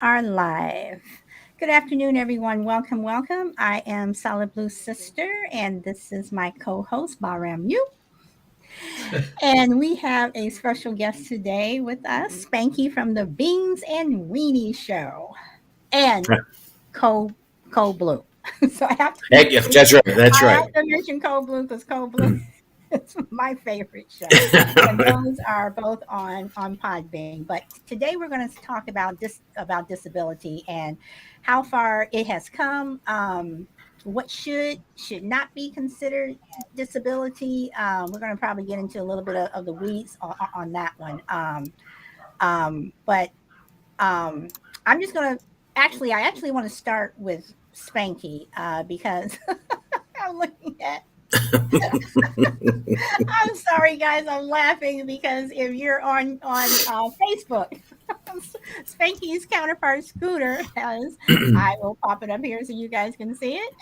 are live. Good afternoon, everyone. Welcome, welcome. I am Solid Blue Sister, and this is my co host, Bahram Yu. And we have a special guest today with us, Spanky from the Beans and Weenie Show, and Co Blue. So I have to Heck, yeah, mention, that's right. That's I right. have to mention Co Blue because Co Blue it's my favorite show, and those are both on Podbean. But today we're going to talk about disability and how far it has come. What should not be considered disability. We're going to probably get into a little bit of the weeds on that one. But I'm just going to I actually want to start with Spanky because I'm looking at I'm sorry, guys. I'm laughing because if you're on Facebook, Spanky's counterpart Scooter has. I will pop it up here so you guys can see it.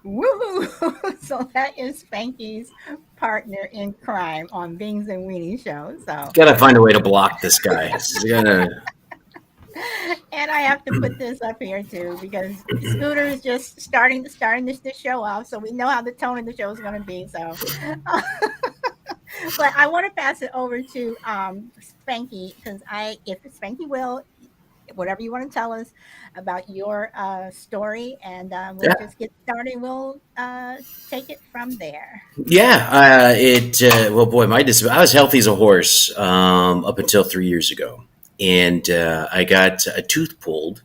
Woohoo! So that is Spanky's partner in crime on Bings and Weenie Show. So, Gotta find a way to block this guy. and I have to put this up here too because Scooter is just starting this show off, so we know how the tone of the show is going to be. So, but I want to pass it over to Spanky because if Spanky will, whatever you want to tell us about your story, and we'll Yeah, just get started. We'll take it from there. yeah. Well, boy, I was healthy as a horse up until 3 years ago, and I got a tooth pulled.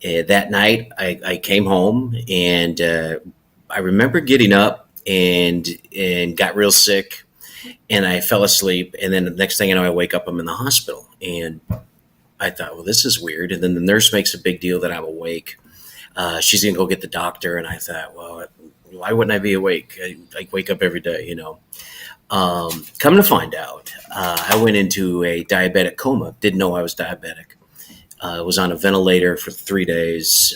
That night, I came home, and I remember getting up and got real sick, and I fell asleep. And then the next thing I know, I wake up, I'm in the hospital, and I thought, well, this is weird. And then the nurse makes a big deal that I'm awake. She's going to go get the doctor. And I thought, well, why wouldn't I be awake? I wake up every day, you know. Come to find out, I went into a diabetic coma. Didn't know I was diabetic. I was on a ventilator for 3 days.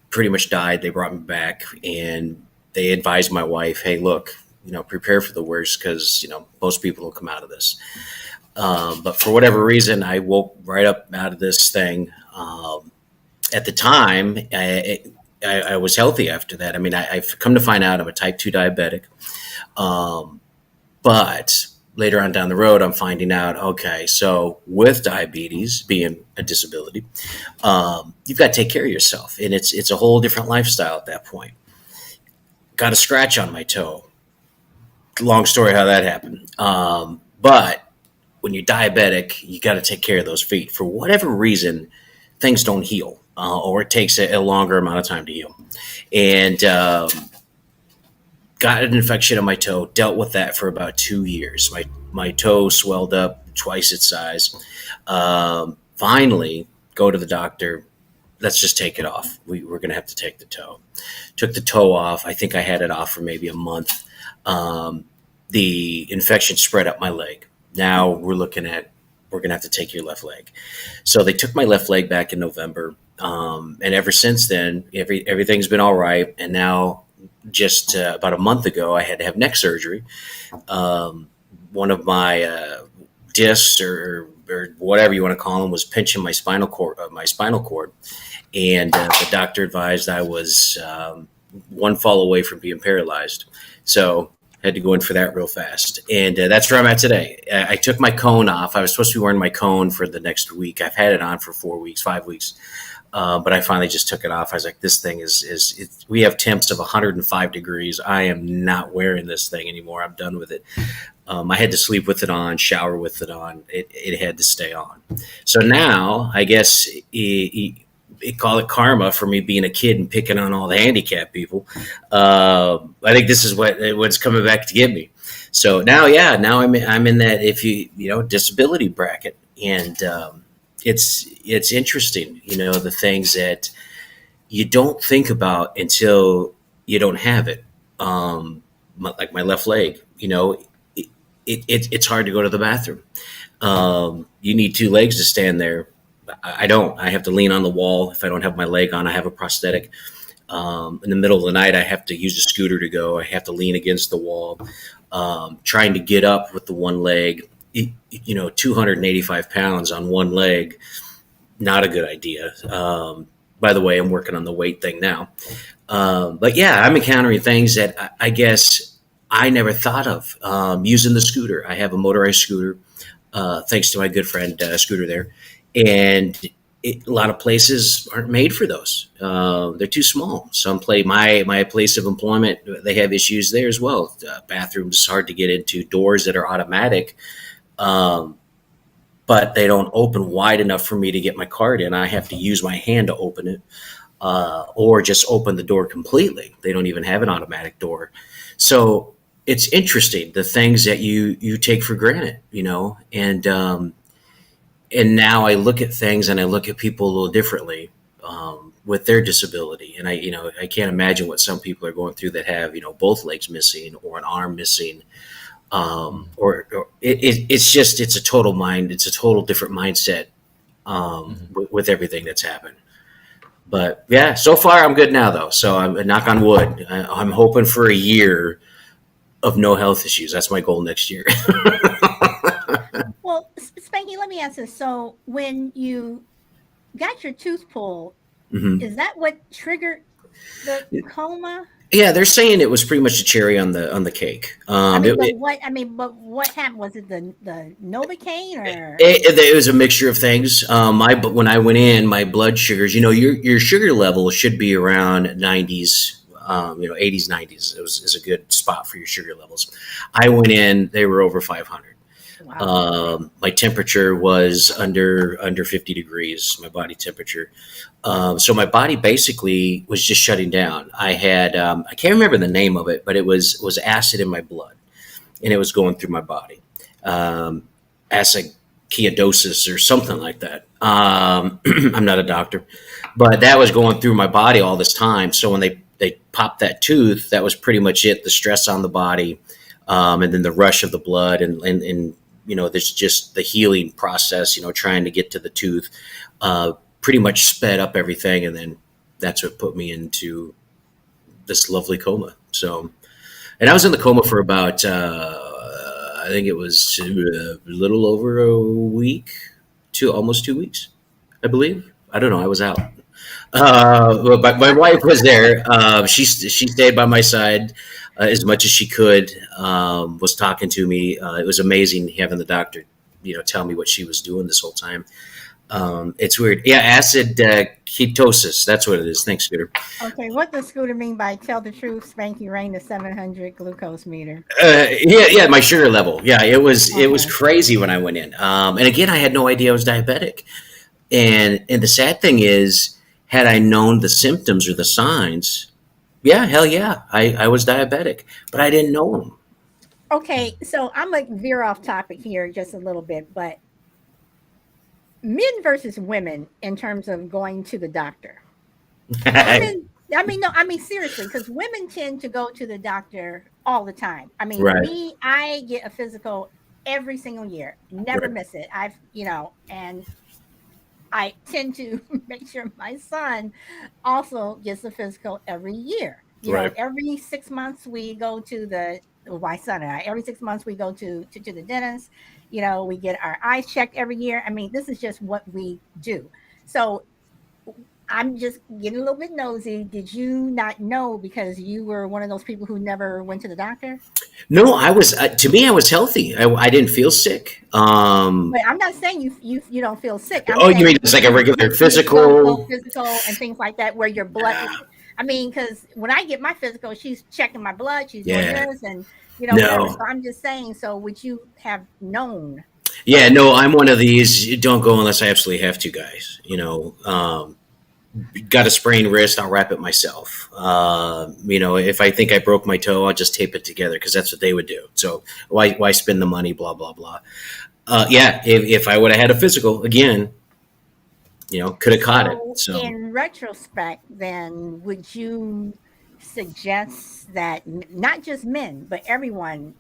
Pretty much died. They brought me back, and they advised my wife, hey, look, prepare for the worst because, most people will come out of this. But for whatever reason, I woke right up out of this thing. At the time, I was healthy after that. I mean, I've come to find out I'm a type 2 diabetic. But later on down the road, I'm finding out, okay, so with diabetes being a disability, you've got to take care of yourself. And it's a whole different lifestyle at that point. Got a scratch on my toe. Long story how that happened. But when you're diabetic, you got to take care of those feet. For whatever reason, things don't heal, or it takes a longer amount of time to heal. And got an infection on my toe. Dealt with that for about 2 years. My toe swelled up twice its size. Finally, go to the doctor. Let's just take it off. We're going to have to take the toe. Took the toe off. I think I had it off for maybe a month. The infection spread up my leg. Now we're going to have to take your left leg. So they took my left leg back in November. And ever since then, everything's been all right. And now just about a month ago, I had to have neck surgery. One of my discs or whatever you want to call them was pinching my spinal cord. And the doctor advised I was one fall away from being paralyzed. So had to go in for that real fast. And that's where I'm at today. I took my cone off. I was supposed to be wearing my cone for the next week. I've had it on for 4 weeks, 5 weeks. But I finally just took it off. I was like, this thing we have temps of 105 degrees. I am not wearing this thing anymore. I'm done with it. I had to sleep with it on, shower with it on. It had to stay on. So now I guess call it karma for me being a kid and picking on all the handicapped people. I think this is what's coming back to get me. So now I'm in that disability bracket, and it's interesting, the things that you don't think about until you don't have it. Like my left leg, it's hard to go to the bathroom. You need two legs to stand there. I don't. I have to lean on the wall. If I don't have my leg on, I have a prosthetic. In the middle of the night, I have to use a scooter to go. I have to lean against the wall. Trying to get up with the one leg you know, 285 pounds on one leg, not a good idea. By the way, I'm working on the weight thing now. But yeah, I'm encountering things that I guess I never thought of. Using the scooter, I have a motorized scooter, thanks to my good friend Scooter there, and a lot of places aren't made for those. They're too small. Some play my place of employment, they have issues there as well. Bathrooms hard to get into, doors that are automatic. Um, but they don't open wide enough for me to get my card in. I have to use my hand to open it, or just open the door completely. They don't even have an automatic door. So it's interesting the things that you take for granted, you know, and now I look at things and I look at people a little differently, with their disability, and I can't imagine what some people are going through that have both legs missing or an arm missing, or it's a total it's a total different mindset, Mhm. with everything that's happened. But yeah, so far I'm good now though. So I'm knock on wood. I'm hoping for a year of no health issues. That's my goal next year. Well, Spanky, let me ask this. So, when you got your tooth pulled, hmm is that what triggered the coma? Yeah, they're saying it was pretty much a cherry on the cake. But what happened? Was it the Novocaine or? It was a mixture of things. When I went in, my blood sugars. Your sugar level should be around 90s. 80s, 90s is a good spot for your sugar levels. I went in; they were over 500. Wow. My temperature was under 50 degrees. My body temperature. So my body basically was just shutting down. I had I can't remember the name of it, but it was acid in my blood, and it was going through my body. Um, Acidosis or something like that. I'm not a doctor, but that was going through my body all this time. So when they popped that tooth, that was pretty much it. The stress on the body, and then the rush of the blood, and there's just the healing process. Trying to get to the tooth, pretty much sped up everything, and then that's what put me into this lovely coma. So, and I was in the coma for about I think it was a little over a week, almost 2 weeks, I believe. I don't know. I was out. But my wife was there. She stayed by my side, as much as she could. Was talking to me. It was amazing having the doctor, tell me what she was doing this whole time. It's weird. Yeah, acid ketosis. That's what it is. Thanks, Scooter. Okay, what does Scooter mean by tell the truth? Spanky rang the 700 glucose meter. Yeah. My sugar level. Yeah, it was Okay. crazy when I went in. And again, I had no idea I was diabetic. And the sad thing is, had I known the symptoms or the signs, yeah, hell yeah, I was diabetic, but I didn't know Okay, so I'm gonna veer off topic here just a little bit, but men versus women in terms of going to the doctor. them. Women, I mean, no, I mean seriously, because women tend to go to the doctor all the time. I mean, Right, me, I get a physical every single year, never right, miss it. And I tend to make sure my son also gets a physical every year. right, Every 6 months we go to my son and I, every 6 months we go to the dentist. We get our eyes checked every year. I mean, this is just what we do. So I'm just getting a little bit nosy. Did you not know because you were one of those people who never went to the doctor? No, I was. To me, I was healthy. I didn't feel sick. But I'm not saying you don't feel sick. I'm Oh, you mean saying it's like a regular did you go physical? physical and things like that where your blood. I mean, because when I get my physical, she's checking my blood, she's doing Yeah, this, and whatever. So no, I'm just saying. So would you have known? yeah, no. I'm one of these. You don't go unless I absolutely have to, guys. Got a sprained wrist, I'll wrap it myself. If I think I broke my toe, I'll just tape it together because that's what they would do. So why spend the money? Blah blah blah. Yeah, if I would have had a physical again, could have caught it. So So in retrospect, then would you suggest that not just men, but everyone,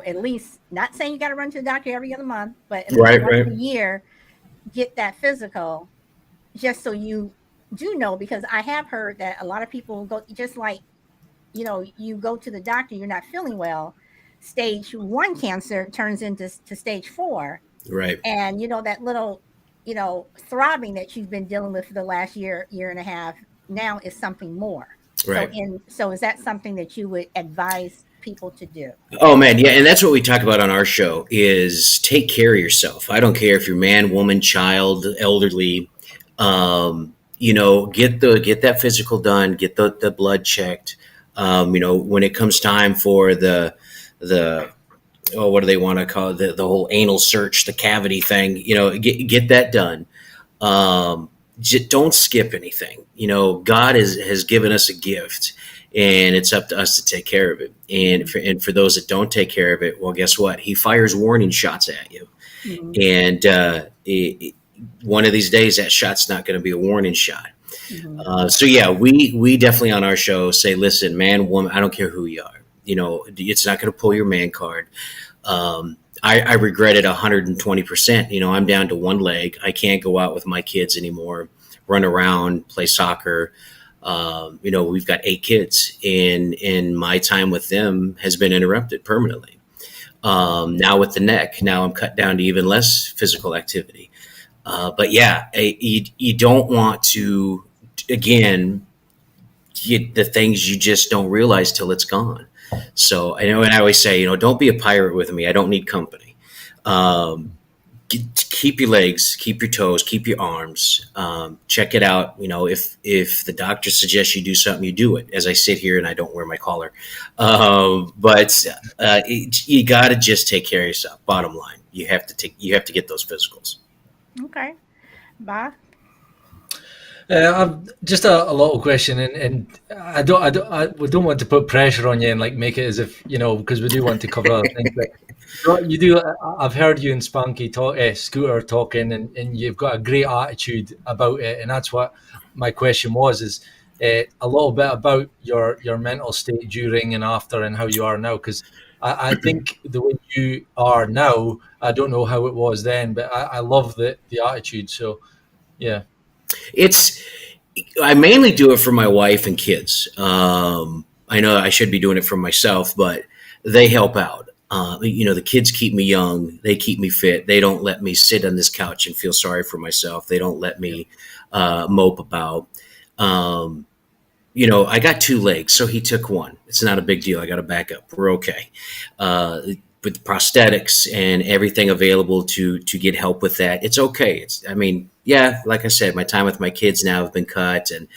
at least not saying you got to run to the doctor every other month, but at least right, once right, a year, get that physical just so you do know, because I have heard that a lot of people go just like, you go to the doctor, you're not feeling well. stage 1 cancer turns into to stage 4, Right. and that little throbbing that you've been dealing with for the last year and a half now is something more. Right. So is that something that you would advise people to do? Oh man, yeah, and that's what we talk about on our show is take care of yourself. I don't care if you're man, woman, child, elderly. Get that physical done, get the blood checked. When it comes time for the what do they want to call it? The whole anal search, the cavity thing, get that done. Don't skip anything. God has given us a gift, and it's up to us to take care of it. And for those that don't take care of it, well, guess what? He fires warning shots at you, Mm-hmm. and one of these days, that shot's not going to be a warning shot. Mm-hmm. So yeah, we definitely on our show say, listen, man, woman, I don't care who you are. It's not going to pull your man card. I regret it 120%. I'm down to one leg. I can't go out with my kids anymore, run around, play soccer. We've got 8 kids, and my time with them has been interrupted permanently. Now with the neck, now I'm cut down to even less physical activity. But yeah, you don't want to, again, get the things you just don't realize till it's gone. So I know, and I always say, don't be a pirate with me. I don't need company. Keep your legs, keep your toes, keep your arms. Check it out. If the doctor suggests you do something, you do it. As I sit here and I don't wear my collar, but you got to just take care of yourself. Bottom line, you have to get those physicals. Okay. Bye. I've just a little question, and we don't want to put pressure on you and like make it as if because we do want to cover other things. But you do. I've heard you and Spanky talk, Scooter talking, and you've got a great attitude about it, and that's what my question was: is a little bit about your mental state during and after, and how you are now, because. I think the way you are now, I don't know how it was then, but I love the attitude. So, yeah. It's I mainly do it for my wife and kids. I know I should be doing it for myself, but they help out. The kids keep me young. They keep me fit. They don't let me sit on this couch and feel sorry for myself. They don't let me mope about. I got 2 legs, so he took one. It's not a big deal. I got a backup. We're okay. With prosthetics and everything available to get help with that, it's okay. Yeah, like I said, my time with my kids now have been cut, and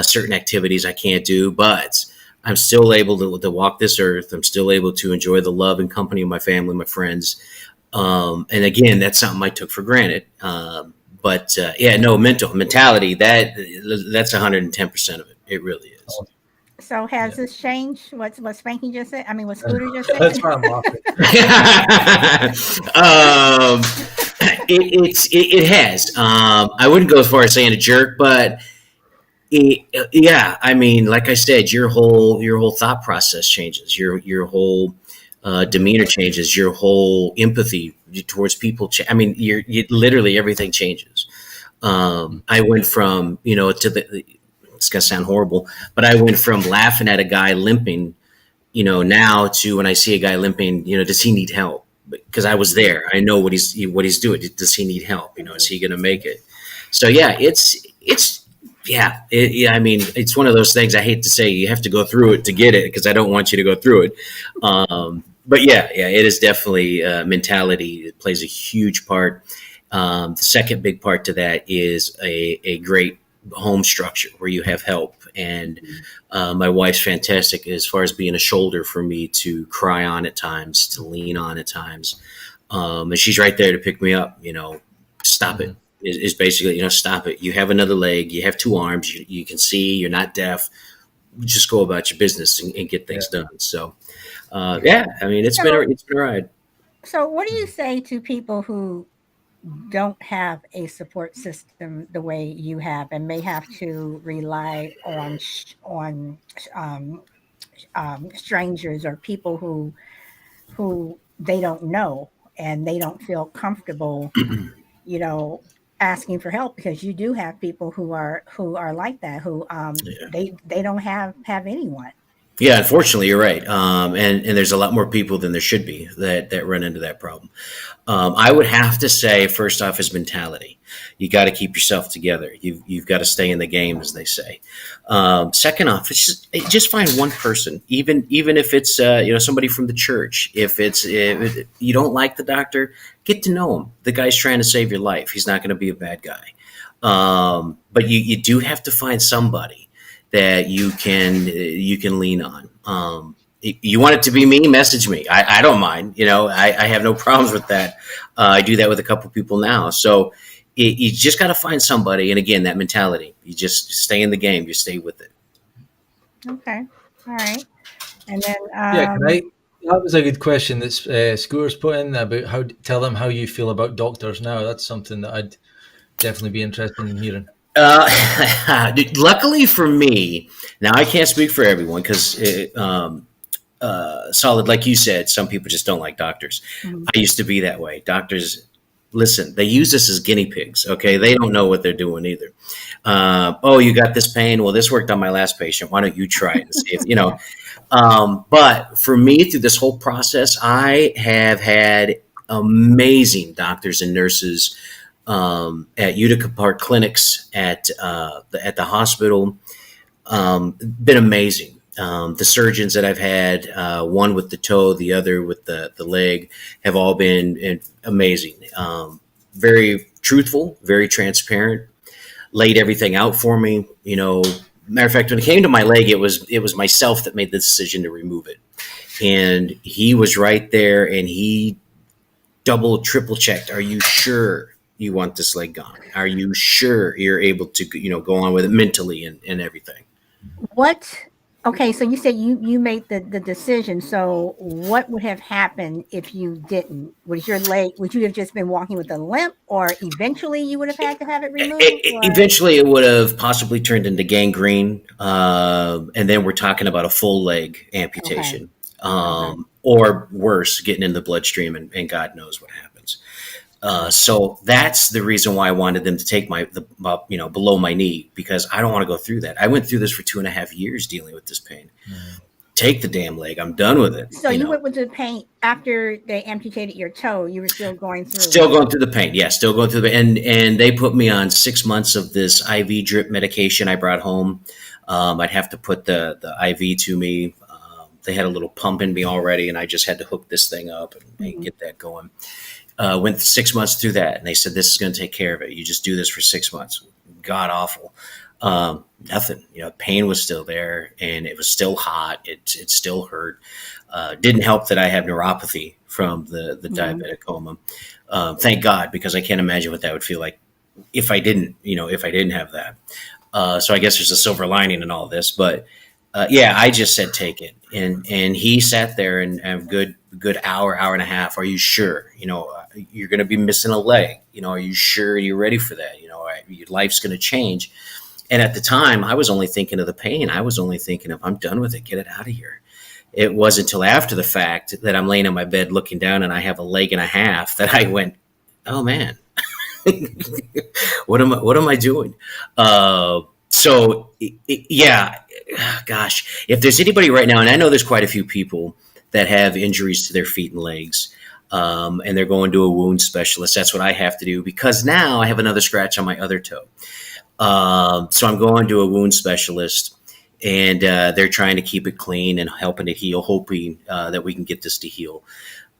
certain activities I can't do, but I'm still able to walk this earth. I'm still able to enjoy the love and company of my family, my friends. And again, that's something I took for granted. But mentality, that's 110% of it. It really is. So has this changed? What Spanky just said? I mean, what Scooter just said? That's why I'm laughing. It has. I wouldn't go as far as saying a jerk, but yeah. I mean, like I said, your whole thought process changes. Your whole demeanor changes. Your whole empathy towards people. You literally everything changes. I went from to the. It's gonna sound horrible, but I went from laughing at a guy limping, now to when I see a guy limping, does he need help? Because I was there, I know what he's doing. Does he need help? Is he gonna make it? So yeah, it's one of those things. I hate to say you have to go through it to get it, because I don't want you to go through it. But yeah, it is definitely mentality. It plays a huge part. The second big part to that is a great home structure where you have help, and my wife's fantastic as far as being a shoulder for me to cry on at times, to lean on at times, and she's right there to pick me up. Stop it is basically stop it. You have another leg, you have 2 arms, you can see, you're not deaf. Just go about your business and get things done. So it's been a ride. So what do you say to people who don't have a support system the way you have, and may have to rely on strangers or people who they don't know, and they don't feel comfortable, you know, asking for help, because you do have people who are like that, who Yeah. they don't have anyone. Yeah, unfortunately, you're right. And there's a lot more people than there should be that run into that problem. I would have to say, first off, is mentality. You got to keep yourself together. You've got to stay in the game, as they say. Second off, it's just find one person, even if it's somebody from the church. If you don't like the doctor, get to know him. The guy's trying to save your life. He's not going to be a bad guy. But you do have to find somebody that you can lean on. You want it to be me, message me. I don't mind. I have no problems with that. I do that with a couple people now. So you just got to find somebody. And again, that mentality, you just stay in the game. You stay with it. Okay. All right. And then, Yeah, can I? That was a good question that Scooter's put in about tell them how you feel about doctors now. That's something that I'd definitely be interested in hearing. Luckily for me, now I can't speak for everyone because solid, like you said, some people just don't like doctors. mhm. I used to be that way. Doctors, listen, they use us as guinea pigs. Okay, they don't know what they're doing either. Oh, you got this pain? Well, this worked on my last patient. Why don't you try it and see if you know? But for me, through this whole process, I have had amazing doctors and nurses at Utica Park clinics, at the hospital. Been amazing. The surgeons that I've had, one with the toe, the other with the leg, have all been amazing. Very truthful, very transparent, laid everything out for me. Matter of fact, when it came to my leg, it was myself that made the decision to remove it. And he was right there, and he double, triple checked. Are you sure you want this leg gone? Are you sure you're able to, go on with it mentally and everything? What? Okay, so you said you made the decision. So what would have happened if you didn't? Would you have just been walking with a limp, or eventually you would have had to have it removed? Or Eventually, it would have possibly turned into gangrene, and then we're talking about a full leg okay, amputation, okay, or worse, getting in the bloodstream, and God knows what happens. So that's the reason why I wanted them to take below my knee, because I don't want to go through that. I went through this for 2.5 years dealing with this pain. Take the damn leg. I'm done with it. so you went with the pain after they amputated your toe. You were still going through Still it. going through the pain. Yeah, still going through the pain. And they put me on 6 months of this IV drip medication I brought home. I'd have to put the IV to me. They had a little pump in me already, and I just had to hook this thing up and get that going. Went 6 months through that, and they said, this is going to take care of it. You just do this for 6 months. God awful. Nothing. Pain was still there, and it was still hot. It still hurt. Didn't help that I have neuropathy from the diabetic coma. Thank God, because I can't imagine what that would feel like if I didn't have that. So I guess there's a silver lining in all this, but yeah, I just said take it, and he sat there and a good hour and a half. Are you sure? You're going to be missing a leg. Are you sure you're ready for that? Your life's going to change. And at the time, I was only thinking of the pain. I was only thinking of, I'm done with it. Get it out of here. It wasn't until after the fact that I'm laying in my bed looking down and I have a leg and a half that I went, oh man, what am I doing? So yeah, gosh, if there's anybody right now, and I know there's quite a few people that have injuries to their feet and legs, and they're going to a wound specialist. That's what I have to do, because now I have another scratch on my other toe. So I'm going to a wound specialist, and they're trying to keep it clean and helping it heal, hoping that we can get this to heal.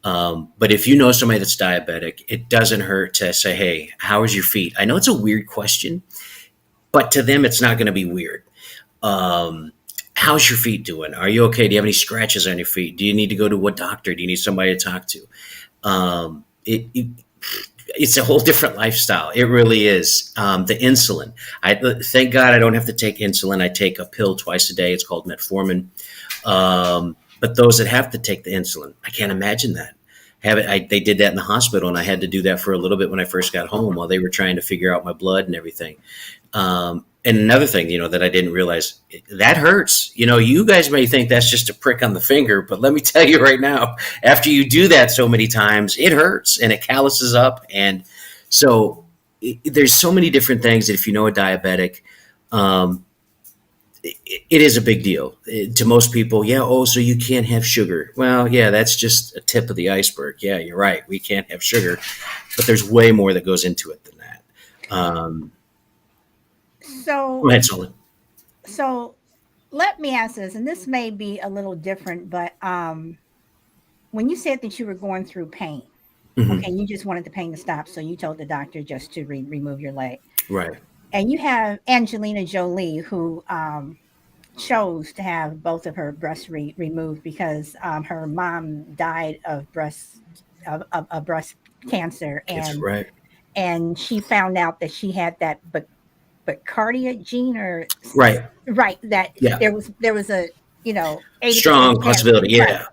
But if you know somebody that's diabetic, it doesn't hurt to say, hey, how is your feet? I know it's a weird question, but to them, it's not going to be weird. How's your feet doing? Are you okay? Do you have any scratches on your feet? Do you need to go to a doctor? Do you need somebody to talk to? It's a whole different lifestyle. It really is. The insulin. Thank God I don't have to take insulin. I take a pill twice a day. It's called metformin. But those that have to take the insulin, I can't imagine that. They did that in the hospital, and I had to do that for a little bit when I first got home while they were trying to figure out my blood and everything. And another thing, that I didn't realize, that hurts. You guys may think that's just a prick on the finger, but let me tell you right now, after you do that so many times, it hurts and it calluses up. And so there's so many different things that if you know a diabetic, it is a big deal to most people. Yeah. Oh, so you can't have sugar. Well, yeah, that's just a tip of the iceberg. Yeah, you're right. We can't have sugar, but there's way more that goes into it than that. Um, Go So ahead, Solid. so let me ask this, and this may be a little different, but when you said that you were going through pain, Hmm. okay, you just wanted the pain to stop, so you told the doctor just to remove your leg. Right. And you have Angelina Jolie, who chose to have both of her breasts removed because her mom died of breast cancer, Kids. Right. and she found out that she had that but cardiac gene or Right. right, that Yeah. there was a 80% Strong chance, possibility. right. Yeah.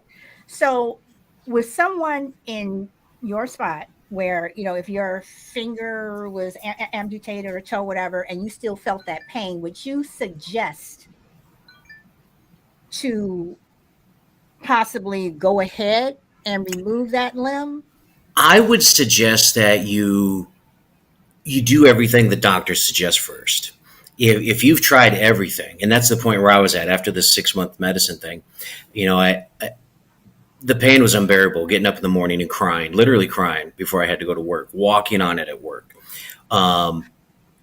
So with someone in your spot where if your finger was amputated or toe whatever, and you still felt that pain, would you suggest to possibly go ahead and remove that limb? I would suggest that you do everything the doctor suggests first. If you've tried everything, and that's the point where I was at after this 6 month medicine thing, I the pain was unbearable. Getting up in the morning and crying, literally crying before I had to go to work, walking on it at work. Um,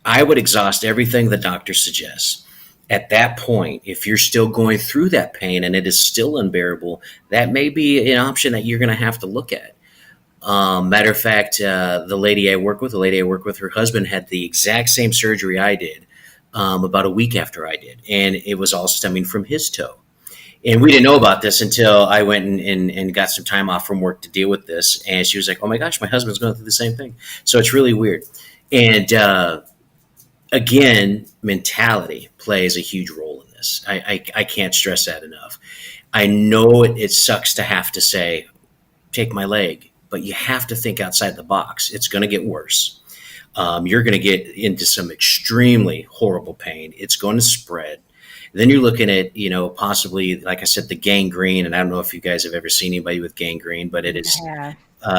I would exhaust everything the doctor suggests. At that point, if you're still going through that pain and it is still unbearable, that may be an option that you're going to have to look at. Matter of fact, the lady I work with, her husband had the exact same surgery I did about a week after I did, and it was all stemming from his toe. And we didn't know about this until I went and got some time off from work to deal with this. And she was like, "Oh my gosh, my husband's going through the same thing." So it's really weird. And again, mentality plays a huge role in this. I can't stress that enough. I know it sucks to have to say, take my leg, but you have to think outside the box. It's going to get worse. You're going to get into some extremely horrible pain. It's going to spread. Then you're looking at, possibly, like I said, the gangrene. And I don't know if you guys have ever seen anybody with gangrene, but it is Yeah.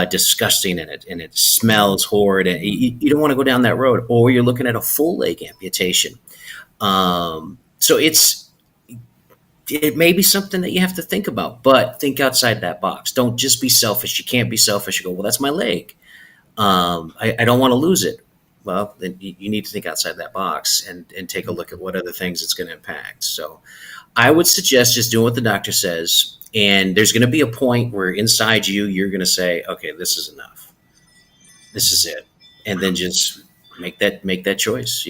disgusting, and it smells horrid. And you don't want to go down that road. Or you're looking at a full leg amputation. So it may be something that you have to think about, but think outside that box. Don't just be selfish. You can't be selfish. You go, well, that's my leg. I don't want to lose it. Well, then you need to think outside that box and take a look at what other things it's going to impact. So I would suggest just doing what the doctor says. And there's going to be a point where inside you're going to say, okay, this is enough. This is it. And then just make that choice.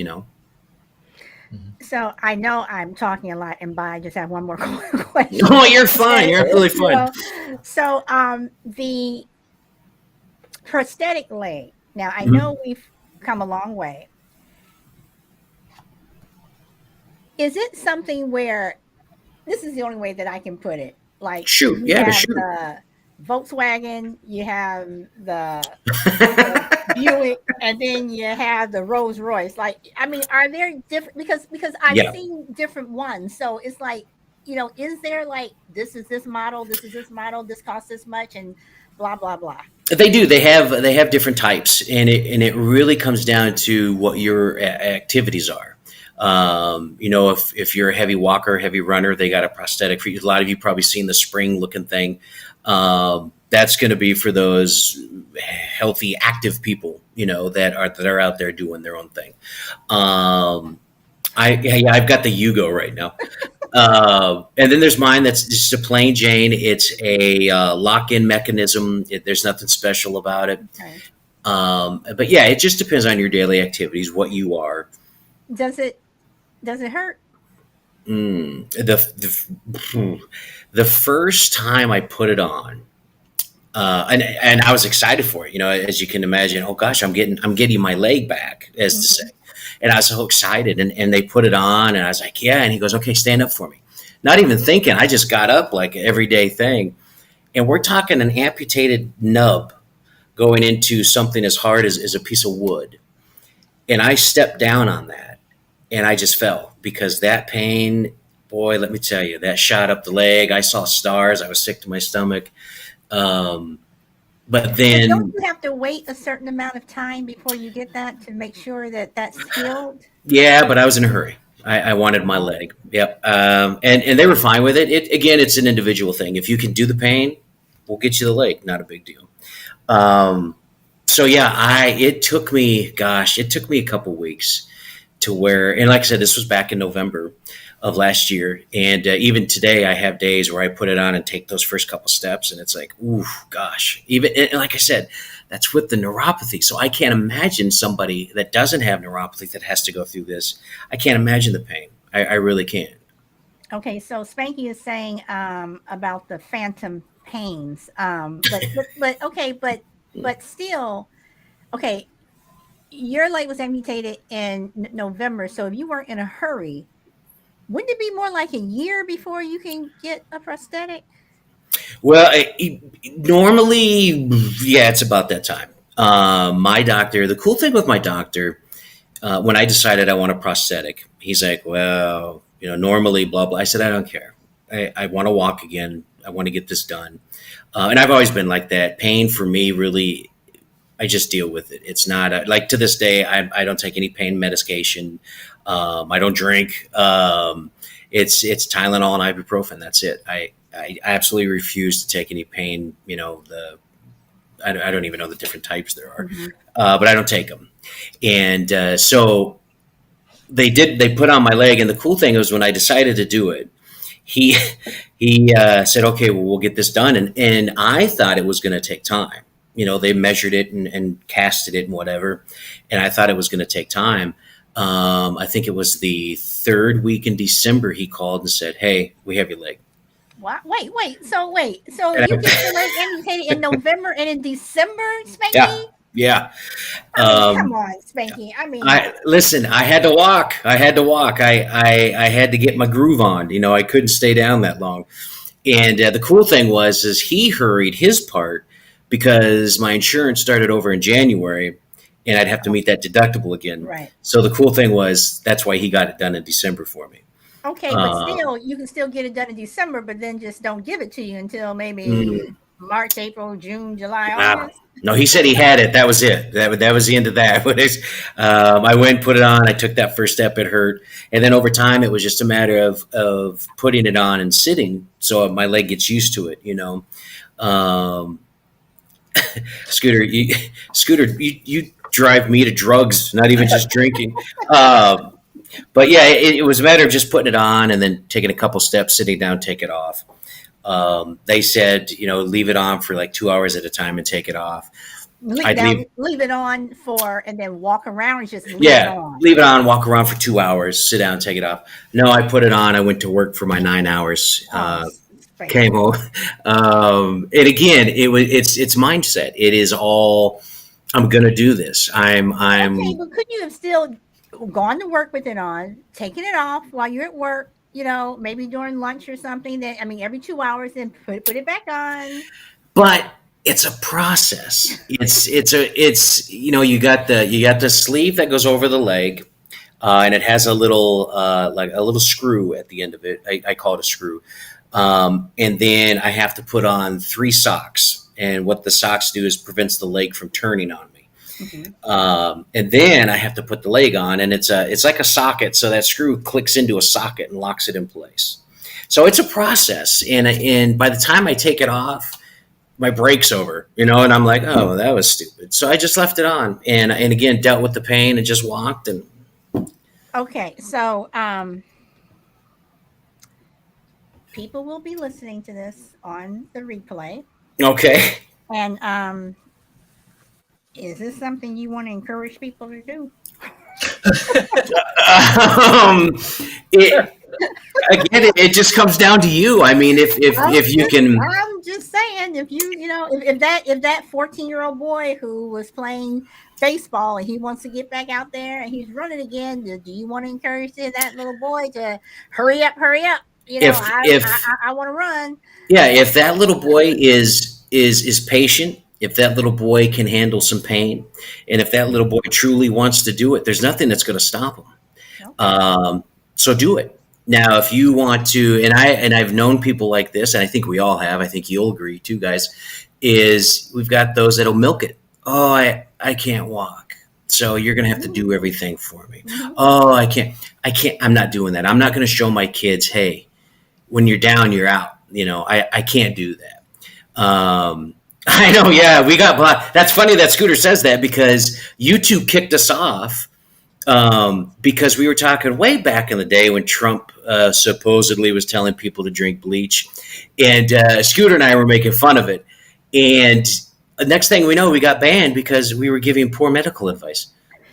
So I know I'm talking a lot, and I just have one more question. No, you're fine. You're absolutely You fine. know, so the prosthetic leg. Now I Mhm. know we've come a long way. Is it something where this is the only way that I can put it? Like Shoot. you Yeah, to have shoot. the Volkswagen, you have the Buick, and then you have the Rolls Royce. Like, I mean, are there different because I've Yeah. seen different ones. So it's like, is there like this model, this is this model, this costs this much, and blah blah blah. They do. They have different types, and it really comes down to what your activities are. If you're a heavy walker, heavy runner, they got a prosthetic for you. A lot of you probably seen the spring looking thing. That's going to be for those healthy, active people, that are out there doing their own thing. I've got the Yugo right now. And then there's mine that's just a plain Jane. It's a lock-in mechanism. There's nothing special about it. Okay. But yeah, it just depends on your daily activities, what you are. Does it hurt? The first time I put it on, and I was excited for it. As you can imagine. Oh gosh, I'm getting my leg back, as to say. Hmm. And I was so excited, and they put it on, and I was like, yeah. And he goes, okay, stand up for me. Not even thinking, I just got up like an everyday thing. And we're talking an amputated nub going into something as hard as a piece of wood. And I stepped down on that, and I just fell because that pain, boy, let me tell you, that shot up the leg. I saw stars. I was sick to my stomach. Um, but But don't then, you have to wait a certain amount of time before you get that to make sure that that's healed? yeah, but I was in a hurry. I wanted my leg. Yep. And they were fine with it. Again, it's an individual thing. If you can do the pain, we'll get you the leg. Not a big deal. Um, so yeah, it took me, it took me a couple weeks to where, and like I said, this was back in November of last year. And even today, I have days where I put it on and take those first couple steps, and it's like, ooh, gosh. Even and like I said, that's with the neuropathy. So I can't imagine somebody that doesn't have neuropathy that has to go through this. I can't imagine the pain. I really can't. Okay, so Spanky is saying about the phantom pains, but okay, but still, okay, your leg was amputated in November, so if you weren't in a hurry, wouldn't it be more like a year before you can get a prosthetic? Well, normally, yeah, it's about that time. My doctor, the cool thing with my doctor, when I decided I want a prosthetic, he's like, well, normally, blah, blah. I said, I don't care. I want to walk again. I want to get this done. And I've always been like that. Pain for me, really, I just deal with it. It's not like to this day, I don't take any pain medication. I don't drink. It's Tylenol and ibuprofen. That's it. I absolutely refuse to take any pain. I don't even know the different types there are, but I don't take them. And so they put on my leg. And the cool thing was when I decided to do it, he said, okay, well, we'll get this done. And I thought it was going to take time. They measured it and casted it and whatever. And I thought it was going to take time. I think it was the third week in December, he called and said, hey, we have your leg. What? Wait. So you get your leg amputated in November and in December, Spanky? Yeah. Come on, Spanky. Listen, I had to walk. I had to get my groove on. I couldn't stay down that long. And the cool thing is he hurried his part because my insurance started over in January and I'd have to meet that deductible again. Right. So the cool thing was that's why he got it done in December for me. Okay, but still, you can still get it done in December, but then just don't give it to you until maybe March, April, June, July, August. No, he said he had it. That was it. That was the end of that. But I went and put it on. I took that first step. It hurt. And then over time, it was just a matter of putting it on and sitting so my leg gets used to it, Scooter, you drive me to drugs, not even just drinking. But yeah, it was a matter of just putting it on and then taking a couple steps, sitting down, take it off. They said, leave it on for like 2 hours at a time and take it off. Leave it on and then walk around and just leave it on. Leave it on, walk around for 2 hours, sit down, take it off. No, I put it on. I went to work for my 9 hours. Came home. And again, it's mindset. It is all, I'm going to do this. I'm. Okay, but couldn't you have still gone to work with it on, taken it off while you're at work, maybe during lunch or something, every 2 hours, and put it back on. But it's a process. It's you got the sleeve that goes over the leg, and it has a little like a little screw at the end of it. I call it a screw. And then I have to put on 3 socks, and what the socks do is prevents the leg from turning on me. And then I have to put the leg on, and it's like a socket. So that screw clicks into a socket and locks it in place. So it's a process. And by the time I take it off, my break's over, and I'm like, oh, that was stupid. So I just left it on and again, dealt with the pain and just walked. And okay. So, people will be listening to this on the replay. Okay. And, is this something you want to encourage people to do? It just comes down to you. If you can. I'm just saying, if if that 14-year-old boy who was playing baseball and he wants to get back out there and he's running again, do you want to encourage that little boy to hurry up? I want to run. Yeah, if that little boy is patient. If that little boy can handle some pain, and if that little boy truly wants to do it, there's nothing that's going to stop him. Okay. So do it. Now, if you want to, and I've known people like this, and I think we all have, I think you'll agree too, guys, is we've got those that'll milk it. Oh, I can't walk. So you're going to have to Mhm. do everything for me. Mhm. Oh, I can't, I'm not doing that. I'm not going to show my kids, hey, when you're down, you're out. I can't do that. I know, yeah, we got blocked. That's funny that Scooter says that because YouTube kicked us off because we were talking way back in the day when Trump supposedly was telling people to drink bleach, and Scooter and I were making fun of it. And the next thing we know, we got banned because we were giving poor medical advice.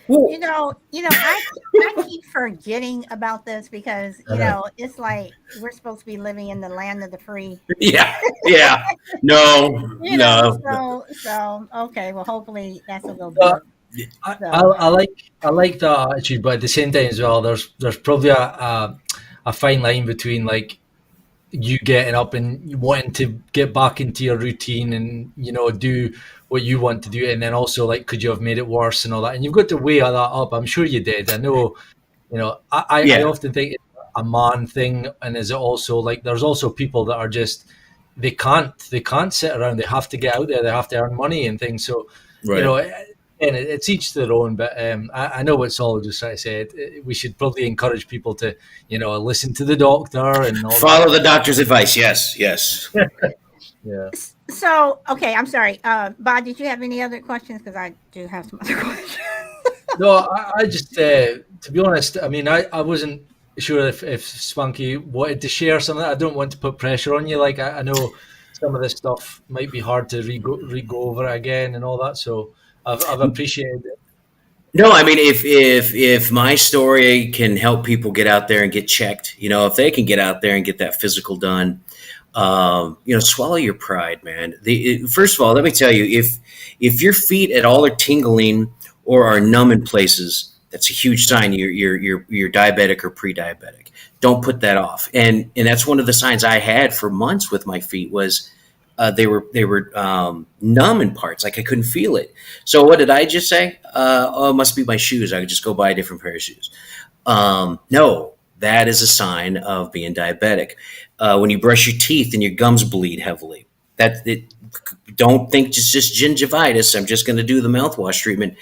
Well, I keep forgetting about this because, Uh, it's like we're supposed to be living in the land of the free. yeah, yeah, no, no, So okay, well, hopefully that's a little but bit. I, I, So I like I like that attitude, but at the same time as well, there's probably a fine line between like you getting up and you wanting to get back into your routine and do what you want to do, and then also like could you have made it worse and all that, and you've got to weigh all that up. I'm sure you did. I know. I yeah, often think it's a man thing, and is it also like there's also people that are just they can't sit around. They have to get out there. They have to earn money and things. So, you right. know, and it's each their own. But I know what Saul just trying to say. We should probably encourage people to listen to the doctor and all that. Follow the doctor's advice. Yes, yes. Yeah. okay, I'm sorry. Bob, did you have any other questions? Because I do have some other questions. No, I just, to be honest, I mean, I wasn't sure if Spunky wanted to share something. I don't want to put pressure on you. Like, I know some of this stuff might be hard to re-go over it again and all that. So I've appreciated it. No, I mean, if my story can help people get out there and get checked, if they can get out there and get that physical done, swallow your pride, man. First of all, let me tell you, if your feet at all are tingling or are numb in places, that's a huge sign you're diabetic or pre-diabetic. Don't put that off. And that's one of the signs I had for months with my feet was they were numb in parts, like I couldn't feel it. So what did I just say? Oh, it must be my shoes. I could just go buy a different pair of shoes. No, that is a sign of being diabetic. When you brush your teeth and your gums bleed heavily, that it, don't think it's just gingivitis. I'm just going to do the mouthwash treatment.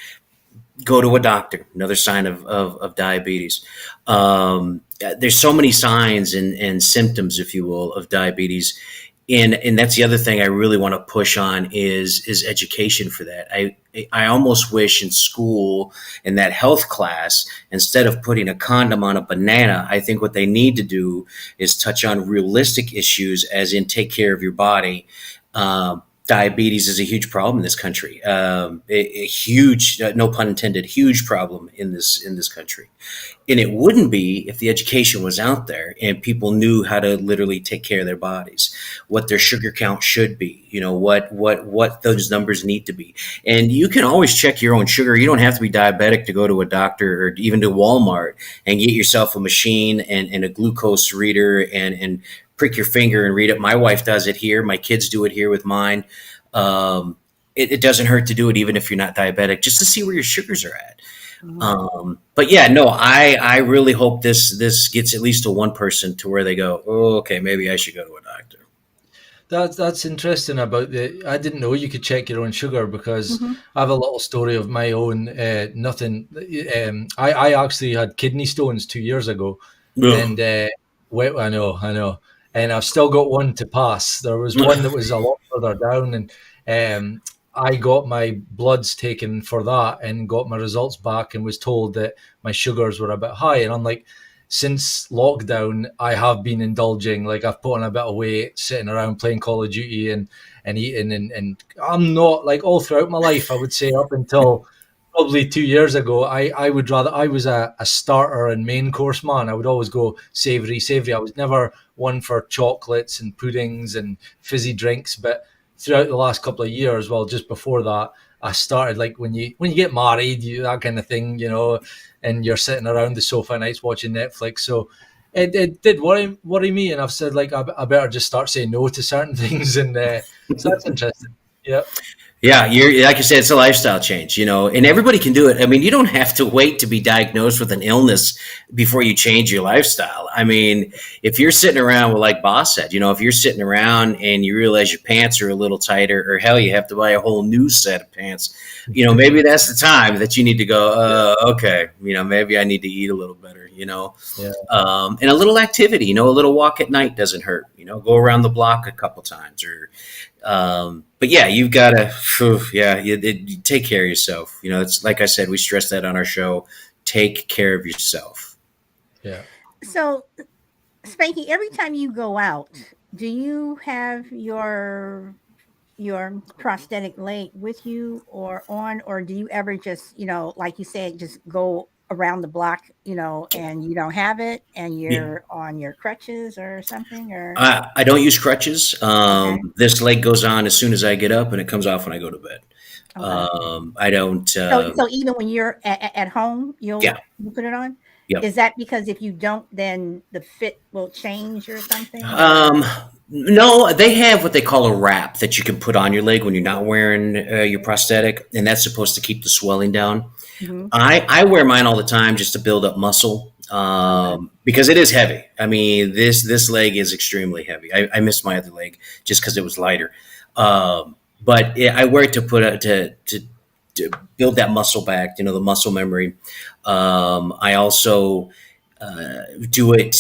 Go to a doctor. Another sign of diabetes. There's so many signs and symptoms, if you will, of diabetes, and that's the other thing I really want to push on is education for that. I almost wish in school in that health class, instead of putting a condom on a banana, I think what they need to do is touch on realistic issues, as in take care of your body. Diabetes is a huge problem in this country. A huge, no pun intended, huge problem in this country. And it wouldn't be if the education was out there and people knew how to literally take care of their bodies, what their sugar count should be, what those numbers need to be. And you can always check your own sugar. You don't have to be diabetic to go to a doctor or even to Walmart and get yourself a machine and a glucose reader and prick your finger and read it. My wife does it here. My kids do it here with mine. It doesn't hurt to do it even if you're not diabetic, just to see where your sugars are at. Mhm. But yeah, no, I really hope this gets at least to one person to where they go, oh, okay, maybe I should go to a doctor. That's interesting about the. I didn't know you could check your own sugar because Mhm. I have a little story of my own. Nothing. I actually had kidney stones 2 years ago, Ugh. and I know, and I've still got one to pass. There was one that was a lot further down, and I got my bloods taken for that and got my results back, and was told that my sugars were a bit high, and I'm like, since lockdown, I have been indulging. Like I've put on a bit of weight, sitting around playing Call of Duty and eating, and I'm not like all throughout my life. I would say up until probably 2 years ago, I would rather I was a starter and main course man. I would always go savory, savory. I was never one for chocolates and puddings and fizzy drinks. But throughout the last couple of years, well, just before that, I started like when you get married, that kind of thing, and you're sitting around the sofa nights watching Netflix. So it did worry me, and I've said like I better just start saying no to certain things, and so that's interesting. Yeah. Yeah, you're like you said, it's a lifestyle change, and everybody can do it. I mean, you don't have to wait to be diagnosed with an illness before you change your lifestyle. I mean, if you're sitting around, well, like Boss said, if you're sitting around and you realize your pants are a little tighter, or hell, you have to buy a whole new set of pants, maybe that's the time that you need to go, okay, maybe I need to eat a little better, Yeah. and a little activity, a little walk at night doesn't hurt, go around the block a couple times or, but yeah, you've got to, yeah, you take care of yourself. It's like I said, we stress that on our show. Take care of yourself. Yeah. So, Spanky, every time you go out, do you have your prosthetic leg with you or on, or do you ever just, like you said, just go around the block, and you don't have it and Yeah. you're on your crutches or something, or I don't use crutches. okay, This leg goes on as soon as I get up, and it comes off when I go to bed. okay. I don't. So even when you're at home, Yeah. you put it on. Yep. Is that because if you don't, then the fit will change or something? No, they have what they call a wrap that you can put on your leg when you're not wearing your prosthetic, and that's supposed to keep the swelling down. Hmm. I wear mine all the time just to build up muscle because it is heavy. I mean, this leg is extremely heavy. I missed my other leg just because it was lighter, but I wear it to to build that muscle back. The muscle memory. I also do it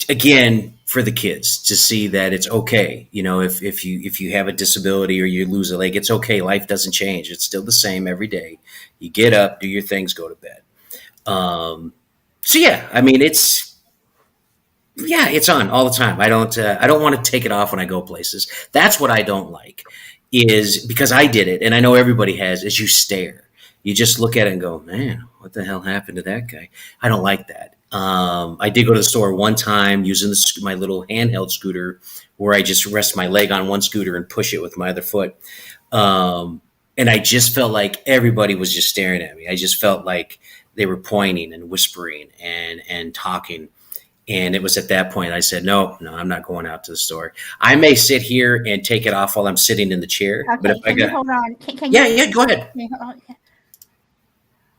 again for the kids to see that it's okay. If you have a disability or you lose a leg, it's okay. Life doesn't change. It's still the same every day. You get up, do your things, go to bed. So yeah, I mean, it's on all the time. I don't want to take it off when I go places. That's what I don't like, is because I did it, and I know everybody has. Is you stare, you just look at it and go, man, what the hell happened to that guy? I don't like that. I did go to the store one time using my little handheld scooter, where I just rest my leg on one scooter and push it with my other foot. And I just felt like everybody was just staring at me. I just felt like they were pointing and whispering and talking. And it was at that point I said, no, I'm not going out to the store. I may sit here and take it off while I'm sitting in the chair. Okay, But if I can you got, hold on? Can yeah, you go ahead.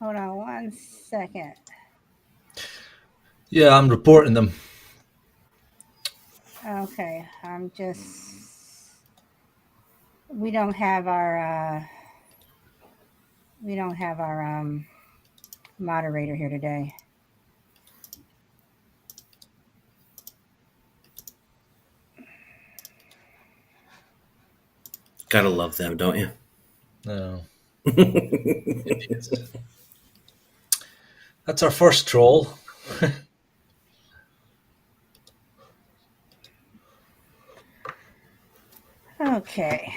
hold on 1 second? Yeah, I'm reporting them. Okay, we don't have our moderator here today. Gotta love them, don't you? No. That's our first troll. Okay,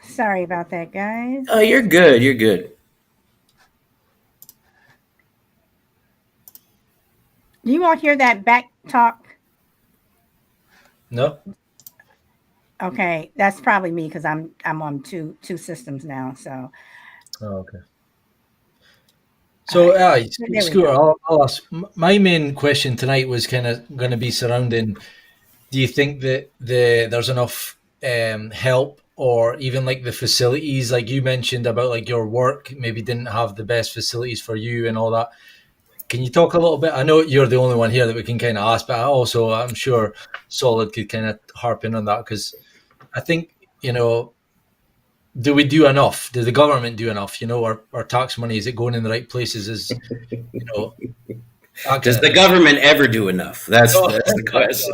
sorry about that, guys. Oh, you're good. You're good. Do you all hear that back talk? No. Okay, that's probably me because I'm on two systems now. So Oh, okay. So, there we Scooter, go. I'll ask. My main question tonight was kind of going to be surrounding, do you think that there's enough help, or even like the facilities, like you mentioned about like your work maybe didn't have the best facilities for you and all that. Can you talk a little bit? I know you're the only one here that we can kind of ask, but also I'm sure Solid could kind of harp in on that, because I think, do we do enough? Does the government do enough? Our tax money, is it going in the right places? Does the government ever do enough? That's the question.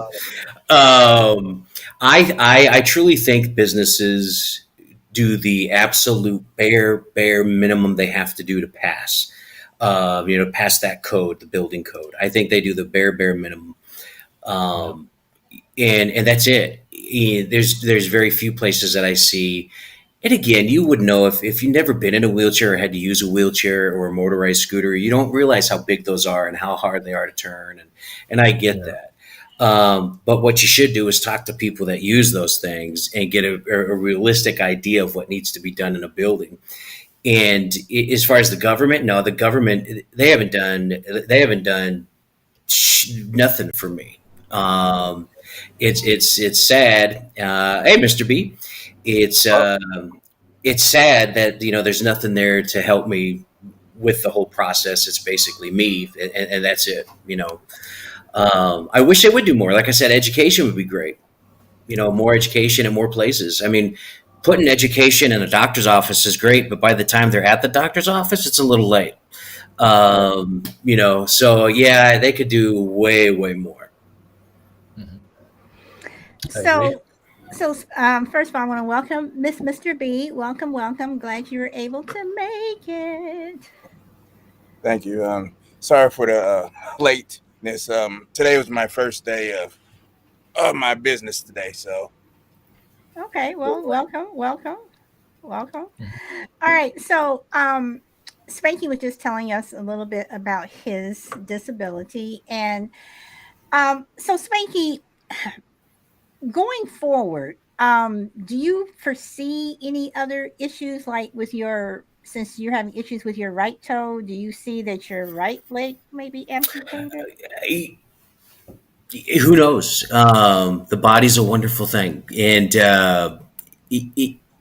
I truly think businesses do the absolute bare minimum they have to do to pass. Pass that code, the building code. I think they do the bare minimum, and that's it. There's very few places that I see. And again, you would know if you've never been in a wheelchair or had to use a wheelchair or a motorized scooter, you don't realize how big those are and how hard they are to turn. And I get that. But what you should do is talk to people that use those things and get a realistic idea of what needs to be done in a building. And as far as the government, no, the government, they haven't done nothing for me. It's sad. Hey, Mr. B. It's it's sad that there's nothing there to help me with the whole process. It's basically me, and that's it. I wish they would do more. Like I said, education would be great. More education in more places. I mean, putting education in a doctor's office is great, but by the time they're at the doctor's office, it's a little late. So yeah, they could do way, way more. Mhm. I agree. So, first of all, I want to welcome Mr. B. Welcome, welcome. Glad you were able to make it. Thank you. Sorry for the lateness. Today was my first day of my business today, so Okay, well, welcome, welcome, welcome. Mhm. All right, so Spanky was just telling us a little bit about his disability, and so Spanky, going forward, do you foresee any other issues like with your since you're having issues with your right toe? Do you see that your right leg may be amputated? Who knows? The body's a wonderful thing, and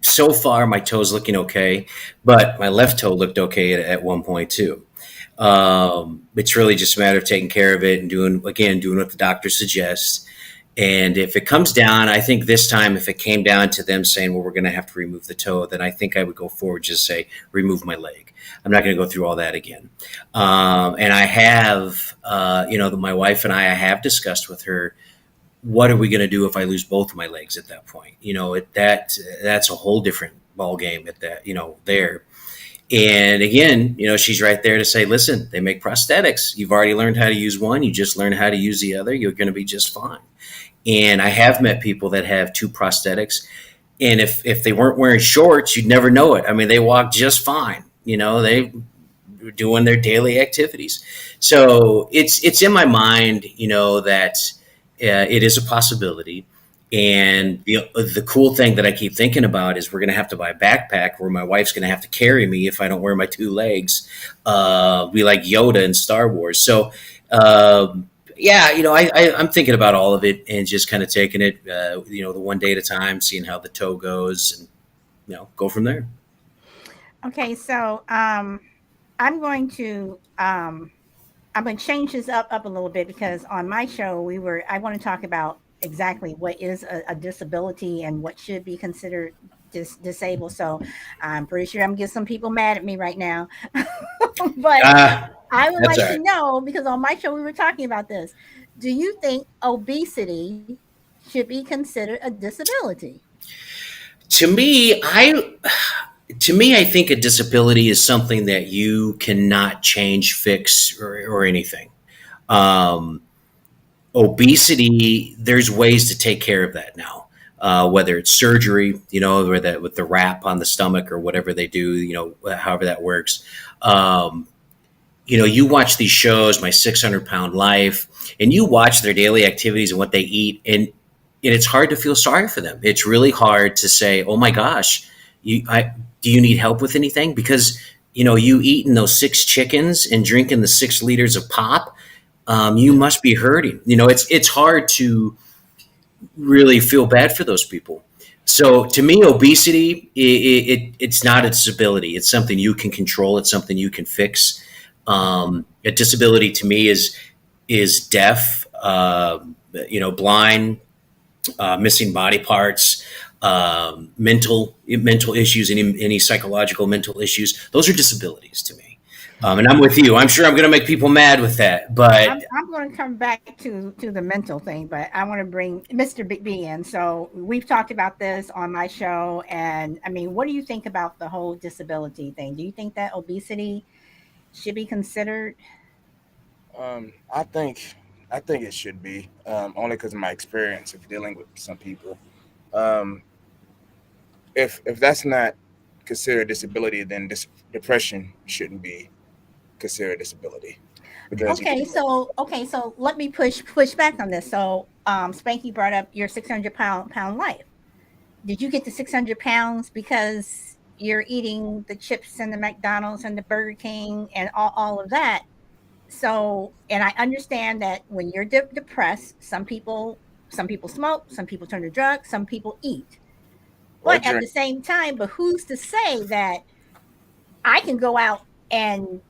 so far my toe's looking okay, but my left toe looked okay at one point too. It's really just a matter of taking care of it and doing what the doctor suggests. And if it comes down, I think this time, if it came down to them saying, well, we're going to have to remove the toe, then I think I would go forward, just say, remove my leg. I'm not going to go through all that again. And I have, my wife and I have discussed with her, what are we going to do if I lose both of my legs at that point? That's a whole different ball game at that, there. And again, she's right there to say, listen, they make prosthetics. You've already learned how to use one. You just learned how to use the other. You're going to be just fine. And I have met people that have two prosthetics. And if they weren't wearing shorts, you'd never know it. I mean, they walk just fine. They were doing their daily activities. So it's in my mind, that it is a possibility. And the cool thing that I keep thinking about is we're going to have to buy a backpack where my wife's going to have to carry me if I don't wear my two legs. Be like Yoda in Star Wars. So, yeah, I'm thinking about all of it and just kind of taking it, the one day at a time, seeing how the toe goes, and go from there. Okay, so I'm going to I'm going to change this up a little bit because on my show I want to talk about exactly what is a disability and what should be considered disabled. So I'm pretty sure I'm gonna get some people mad at me right now, but I would That's like all to right. know because on my show we were talking about this. Do you think obesity should be considered a disability? To me, I think a disability is something that you cannot change, fix, or anything. Um, Obesity, there's ways to take care of that now. Whether it's surgery, or that with the wrap on the stomach or whatever they do, however that works. Um, you watch these shows, My 600 Pound Life, and you watch their daily activities and what they eat, and it's hard to feel sorry for them. It's really hard to say, oh my gosh, do you need help with anything? Because you eating those six chickens and drinking the 6 liters of pop, you Yeah. must be hurting. It's hard to really feel bad for those people. So to me, obesity, it's not a disability. It's something you can control. It's something you can fix. A disability to me is deaf, blind, missing body parts, mental issues, any psychological mental issues. Those are disabilities to me. And I'm with you. I'm sure I'm going to make people mad with that, but I'm going to come back to the mental thing, but I want to bring Mr. B in. So we've talked about this on my show, and I mean, what do you think about the whole disability thing? Do you think that obesity should be considered? I think it should be only because of my experience of dealing with some people. Um, if that's not considered a disability, then depression shouldn't be considered a disability because you can. Okay, so let me push back on this. So Spanky brought up your 600 pound life. Did you get the 600 pounds because you're eating the chips and the McDonald's and the Burger King and all of that? So, and I understand that when you're depressed, some people smoke, some people turn to drugs, some people eat. or But at drink. the same time, but who's to say that I can go out and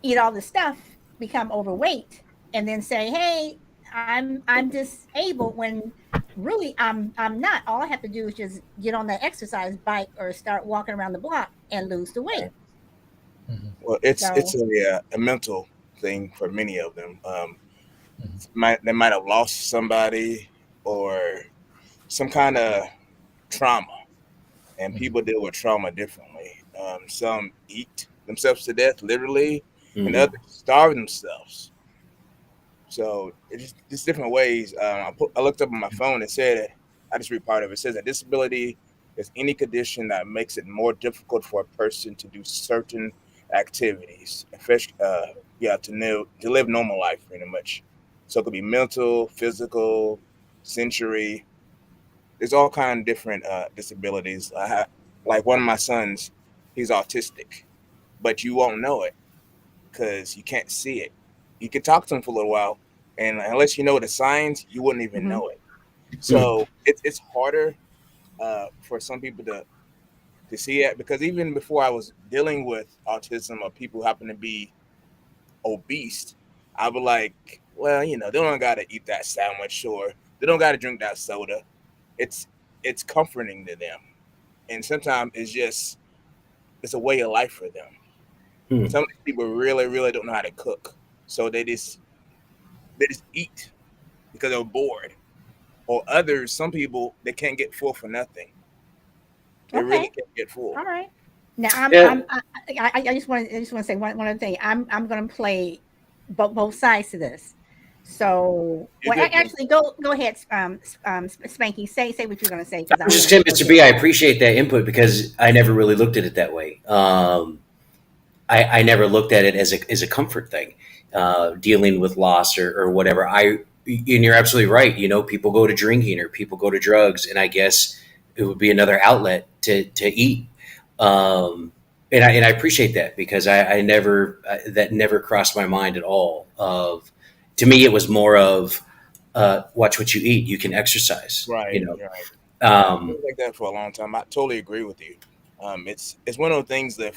eat all the stuff, become overweight, and then say, "Hey, I'm disabled," when really I'm not. All I have to do is just get on the exercise bike or start walking around the block and lose the weight. Right. Mhm. Well, it's So, a mental thing for many of them. Mhm. They might have lost somebody or some kind of trauma, and Mhm. people deal with trauma differently. Some eat themselves to death, literally, and Hmm. others starve themselves. So it's just different ways. I looked up on my phone and said, I just read part of it. It says a disability is any condition that makes it more difficult for a person to do certain activities, yeah, to live normal life, pretty much. So it could be mental, physical, sensory. There's all kind of different disabilities. Like one of my sons, he's autistic, but you won't know it because you can't see it. You can talk to him for a little while, and unless you know the signs, you wouldn't even mhm, know it. So it's harder for some people to see it because even before I was dealing with autism or people who happen to be obese, I was like, well, they don't got to eat that sandwich or they don't got to drink that soda. It's it's comforting to them, and sometimes it's a way of life for them. Hmm. Some of these people really, really don't know how to cook, so they just eat because they're bored. Or others, some people they can't get full for nothing. They really okay, can't get full. all right. Now Yeah. I just want to say one other thing. I'm going to play both sides to this. So, You're well, good, Jim. actually, go ahead, Spanky. Say what you're going to say because I I'm was going just to saying, go Mr. ahead. B, I appreciate that input because I never really looked at it that way. I never looked at it as a comfort thing, dealing with loss or whatever. And you're absolutely right. People go to drinking or people go to drugs, and I guess it would be another outlet to eat. Um, and I appreciate that because I never that never crossed my mind at all. Of To me, it was more of watch what you eat. You can exercise. Right, right. I Um, feel like that for a long time. I totally agree with you. It's one of those things that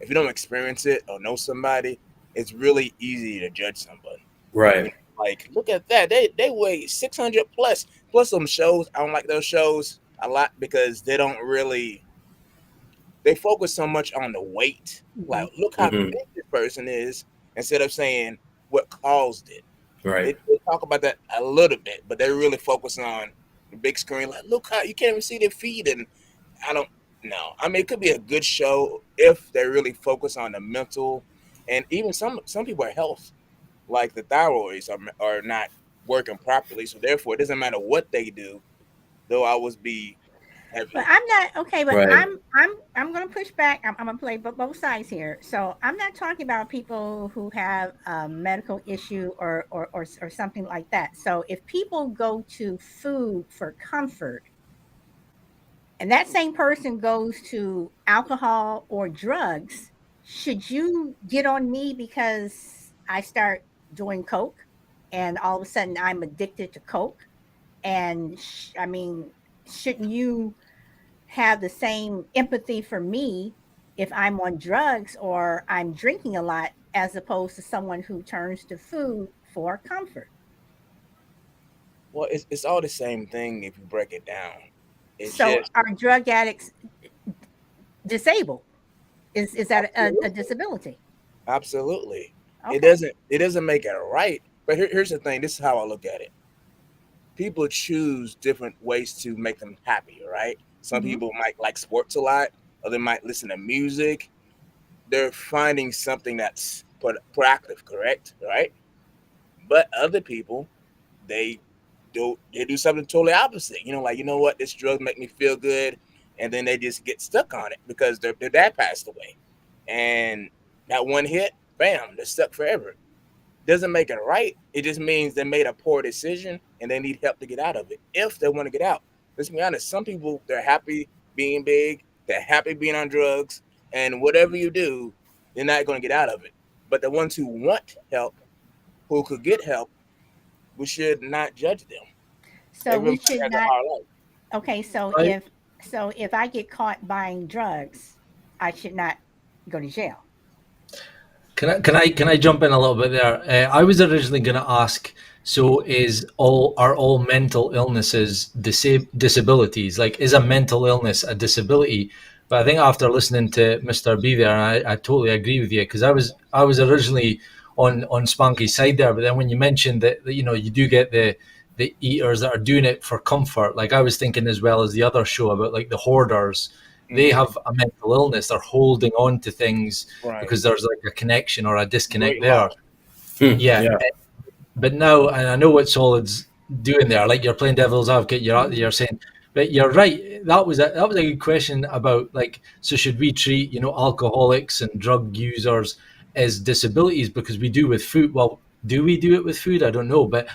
if you don't experience it or know somebody, it's really easy to judge somebody. right. Like look at that, they weigh 600 plus some shows. I don't like those shows a lot because they focus so much on the weight. Like, Mhm. look how Hmm. big this person is, instead of saying what caused it. Right. They talk about that a little bit, but they really focus on the big screen. Like, look how you can't even see their feet, and I don't know. I mean, it could be a good show if they really focus on the mental, and even some people are health, like the thyroids are not working properly, so therefore it doesn't matter what they do, they'll always be But heavy. I'm not okay. But Right. I'm going to push back. I'm going to play both sides here. So I'm not talking about people who have a medical issue or something like that. So if people go to food for comfort, and that same person goes to alcohol or drugs, should you get on me because I start doing coke, and all of a sudden I'm addicted to coke? And I mean, shouldn't you have the same empathy for me if I'm on drugs or I'm drinking a lot as opposed to someone who turns to food for comfort? Well, it's all the same thing if you break it down. It's So just are drug addicts disabled? Is that a absolutely, disability? absolutely. It Okay. doesn't make it right. But here's the thing. This is how I look at it. People choose different ways to make them happy, right? Some Hmm. people might like sports a lot, or they might listen to music. They're finding something that's proactive, correct, right? But other people, they they do something totally opposite. Like what, this drug make me feel good, and then they just get stuck on it because their dad passed away, and that one hit, bam, they're stuck forever. Doesn't make it right. It just means they made a poor decision and they need help to get out of it if they want to get out. Let's be honest. Some people they're happy being big, they're happy being on drugs, and whatever you do, they're not going to get out of it. But the ones who want help, who could get help, we should not judge them. So we Everybody should has a not. hard life. Okay. So I, if So if I get caught buying drugs, I should not go to jail. Can I jump in a little bit there? I was originally going to ask. So, are all mental illnesses disabilities? Like, is a mental illness a disability? But I think after listening to Mr. B there, I totally agree with you, because I was originally on Spanky's side there. But then when you mentioned that you know you do get the eaters that are doing it for comfort, like I was thinking as well as the other show about like the hoarders, they Hmm. have a mental illness. They're holding on to things Right. because there's like a connection or a disconnect Great there. loss. Hmm. Yeah. Yeah. But now, and I know what Solid's doing there, like you're playing devil's advocate, you're saying, but you're right. That was a good question about like, so should we treat alcoholics and drug users as disabilities because we do with food? Well, do we do it with food? I don't know, but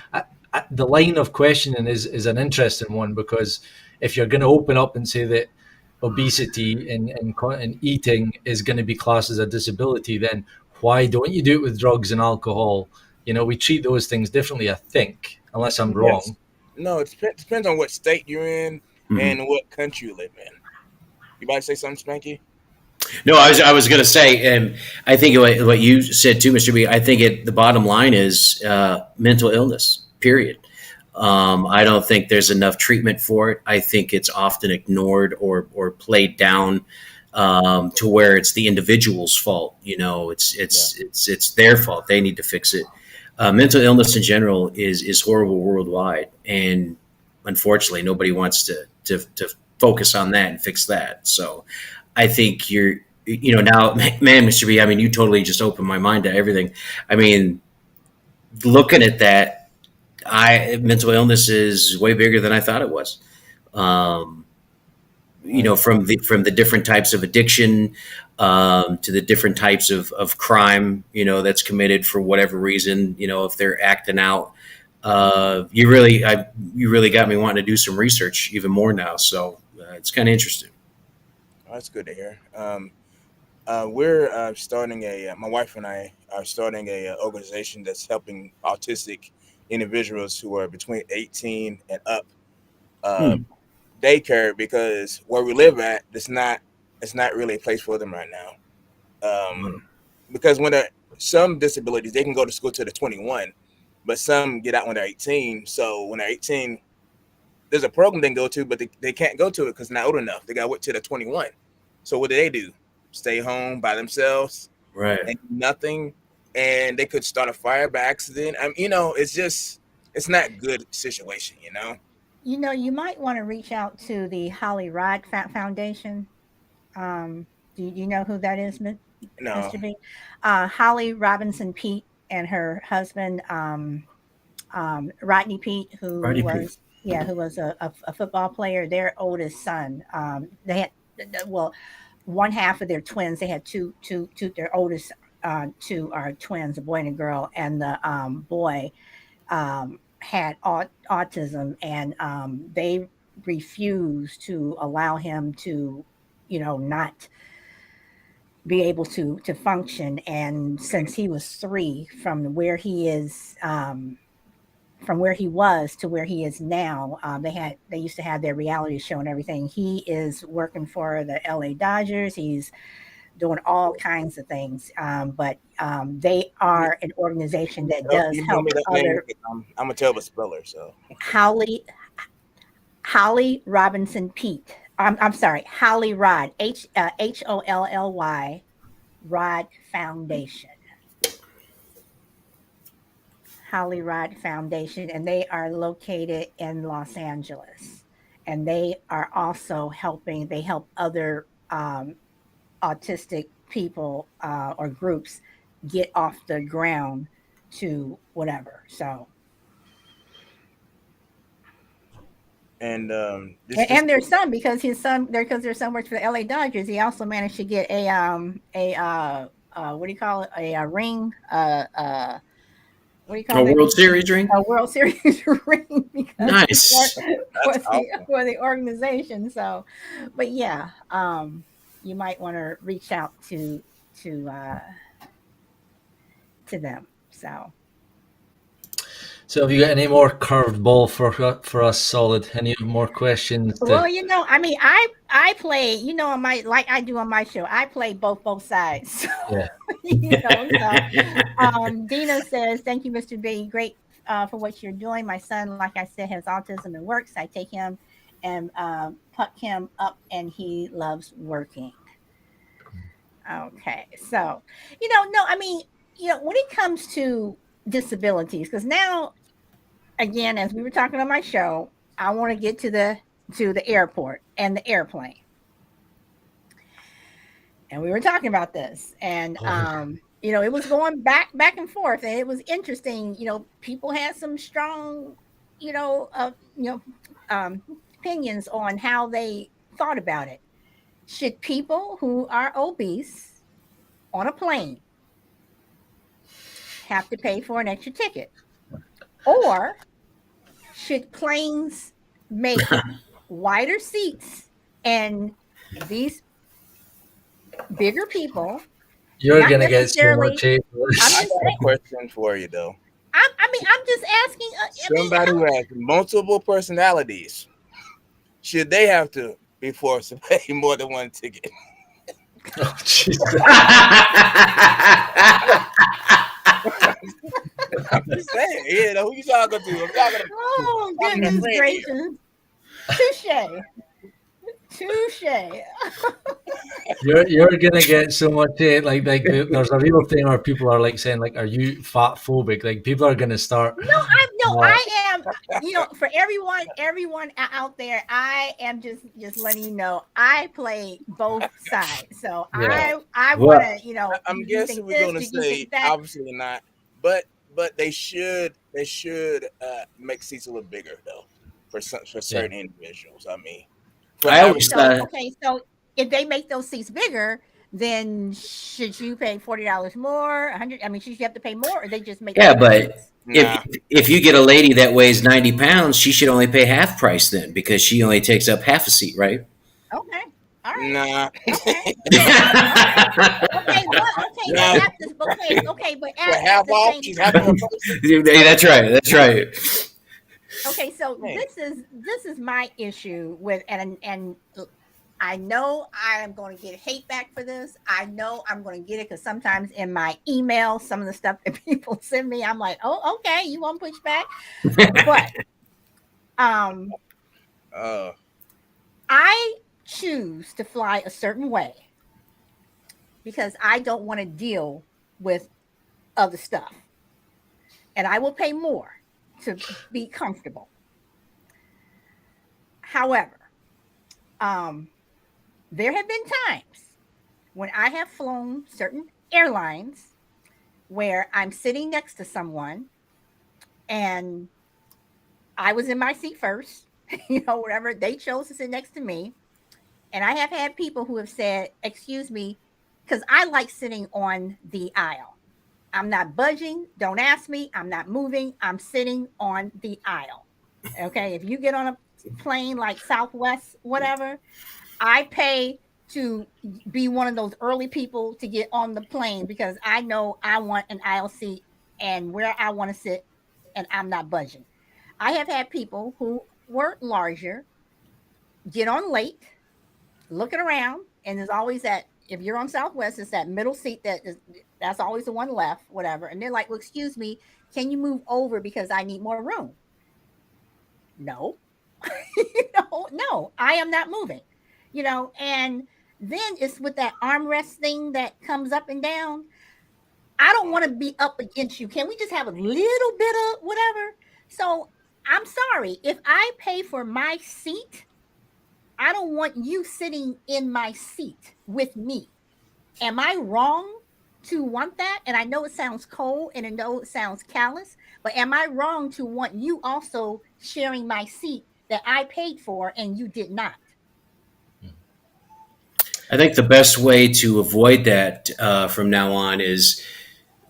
the line of questioning is an interesting one, because if you're going to open up and say that obesity and eating is going to be classed as a disability, then why don't you do it with drugs and alcohol? We treat those things differently, I think, unless I'm Yes. wrong. No, depends on what state you're in Mhm. and what country you live in. You about to say something, Spanky? No, I was going to say, and I think what you said too, Mr. B. I think the bottom line is mental illness. Period. I don't think there's enough treatment for it. I think it's often ignored or played down to where it's the individual's fault. It's Yeah. it's it's it's their fault. They need to fix it. Mental illness in general is horrible worldwide, and unfortunately, nobody wants to focus on that and fix that. So I think now, man, Mr. B, I mean, you totally just opened my mind to everything. I mean, looking at that, mental illness is way bigger than I thought it was. Um, Right. from the different types of addiction, to the different types of crime, that's committed for whatever reason, if they're acting out. You really got me wanting to do some research even more now. So it's kind of interesting. Oh, that's good to hear. We're starting my wife and I are starting a organization that's helping autistic individuals who are between 18 and up uh, Hmm. daycare, because where we live at, it's not really a place for them right now. Um, because when they're some disabilities, they can go to school till they're 21, but some get out when they're 18. So when they're 18, there's a program they can go to, but they can't go to it because they're not old enough. They got to wait till they're 21. So what do? Stay home by themselves Right. and do nothing, and they could start a fire by accident. It's not good situation. You might want to reach out to the Holly Rod Foundation. Um, do you know who that is, No. Mr. B? Holly Robinson Pete and her husband, Rodney Pete, who Rodney P. was yeah, who was a football player. Their oldest son, they had well, one half of their twins. They had two. Their oldest two are twins, a boy and a girl, and the boy had autism, and they refused to allow him to, not be able to function. And since he was 3, from where he was to where he is now, they used to have their reality show and everything. He is working for the LA Dodgers. He's doing all kinds of things. But they You, are an organization that does you tell help me that name, other. I'm a terrible speller. So Holly Holly Robinson Pete. I'm sorry, Holly Rod, Holly Rod Foundation. Holly Rod Foundation, and they are located in Los Angeles. And they are also they help other autistic people or groups get off the ground to whatever. So, and this and their son, because their son works for the LA Dodgers, he also managed to get what do you call it? A ring, what do you call A that? World Series ring. A World Series ring because he Nice. worked that's awesome. for the organization. So, but yeah, you might want to reach out to uh, to them. So, So have you got any more curved ball for us, Solid? Any more questions? Well, I mean, I play, on my like I do on my show. I play both sides. Yeah. Dina says, "Thank you, Mr. B. Great for what you're doing. My son, like I said, has autism and works. I take him and puck him up, and he loves working." Okay, so no, I mean, when it comes to disabilities, because now, again, as we were talking on my show, I want to get to the airport and the airplane. And we were talking about this, and it was going back and forth, and it was interesting. People had some strong, opinions on how they thought about it. Should people who are obese on a plane have to pay for an extra ticket, or should planes make wider seats and these bigger people? You're gonna get so much hate. I got a question for you, though. I mean, I'm just asking. Somebody who has multiple personalities, should they have to be forced to pay more than one ticket? Oh, Jesus. I'm just saying, who you talking to? I'm talking to. Oh, goodness gracious. Touche. You're gonna get so much hate. Like there's a real thing where people are like saying, like, "Are you fat phobic?" Like people are gonna start. I am. For everyone out there, I am just letting you know I play both sides. So yeah. I want to, I'm guessing we're gonna say obviously not, but they should make seats a little bigger though for certain individuals. I mean. Okay, so if they make those seats bigger, then should you pay $40 more? 100? I mean, should you have to pay more, or they just make? Yeah, but if you get a lady that weighs 90 pounds, she should only pay half price then, because she only takes up half a seat, right? Okay. All right. Nah. Okay. Okay, but half off. She's half off. That's right. That's right. Okay, so this is my issue with, and I know I am going to get hate back for this. I know I'm going to get it because sometimes in my email, some of the stuff that people send me, I'm like, oh, okay, you want to push back? But I choose to fly a certain way because I don't want to deal with other stuff, and I will pay more to be comfortable. However, there have been times when I have flown certain airlines where I'm sitting next to someone and I was in my seat first, whatever, they chose to sit next to me. And I have had people who have said, excuse me, because I like sitting on the aisle. I'm not budging. Don't ask me. I'm not moving. I'm sitting on the aisle. Okay. If you get on a plane like Southwest, whatever, I pay to be one of those early people to get on the plane because I know I want an aisle seat and where I want to sit, and I'm not budging. I have had people who were larger get on late, looking around, and there's always that. If you're on Southwest, it's that middle seat that's always the one left, whatever. And they're like, well, excuse me, can you move over because I need more room? No, no, I am not moving, and then it's with that armrest thing that comes up and down. I don't want to be up against you. Can we just have a little bit of whatever? So I'm sorry. If I pay for my seat, I don't want you sitting in my seat with me. Am I wrong to want that? And I know it sounds cold and I know it sounds callous, but am I wrong to want you also sharing my seat that I paid for and you did not? I think the best way to avoid that from now on is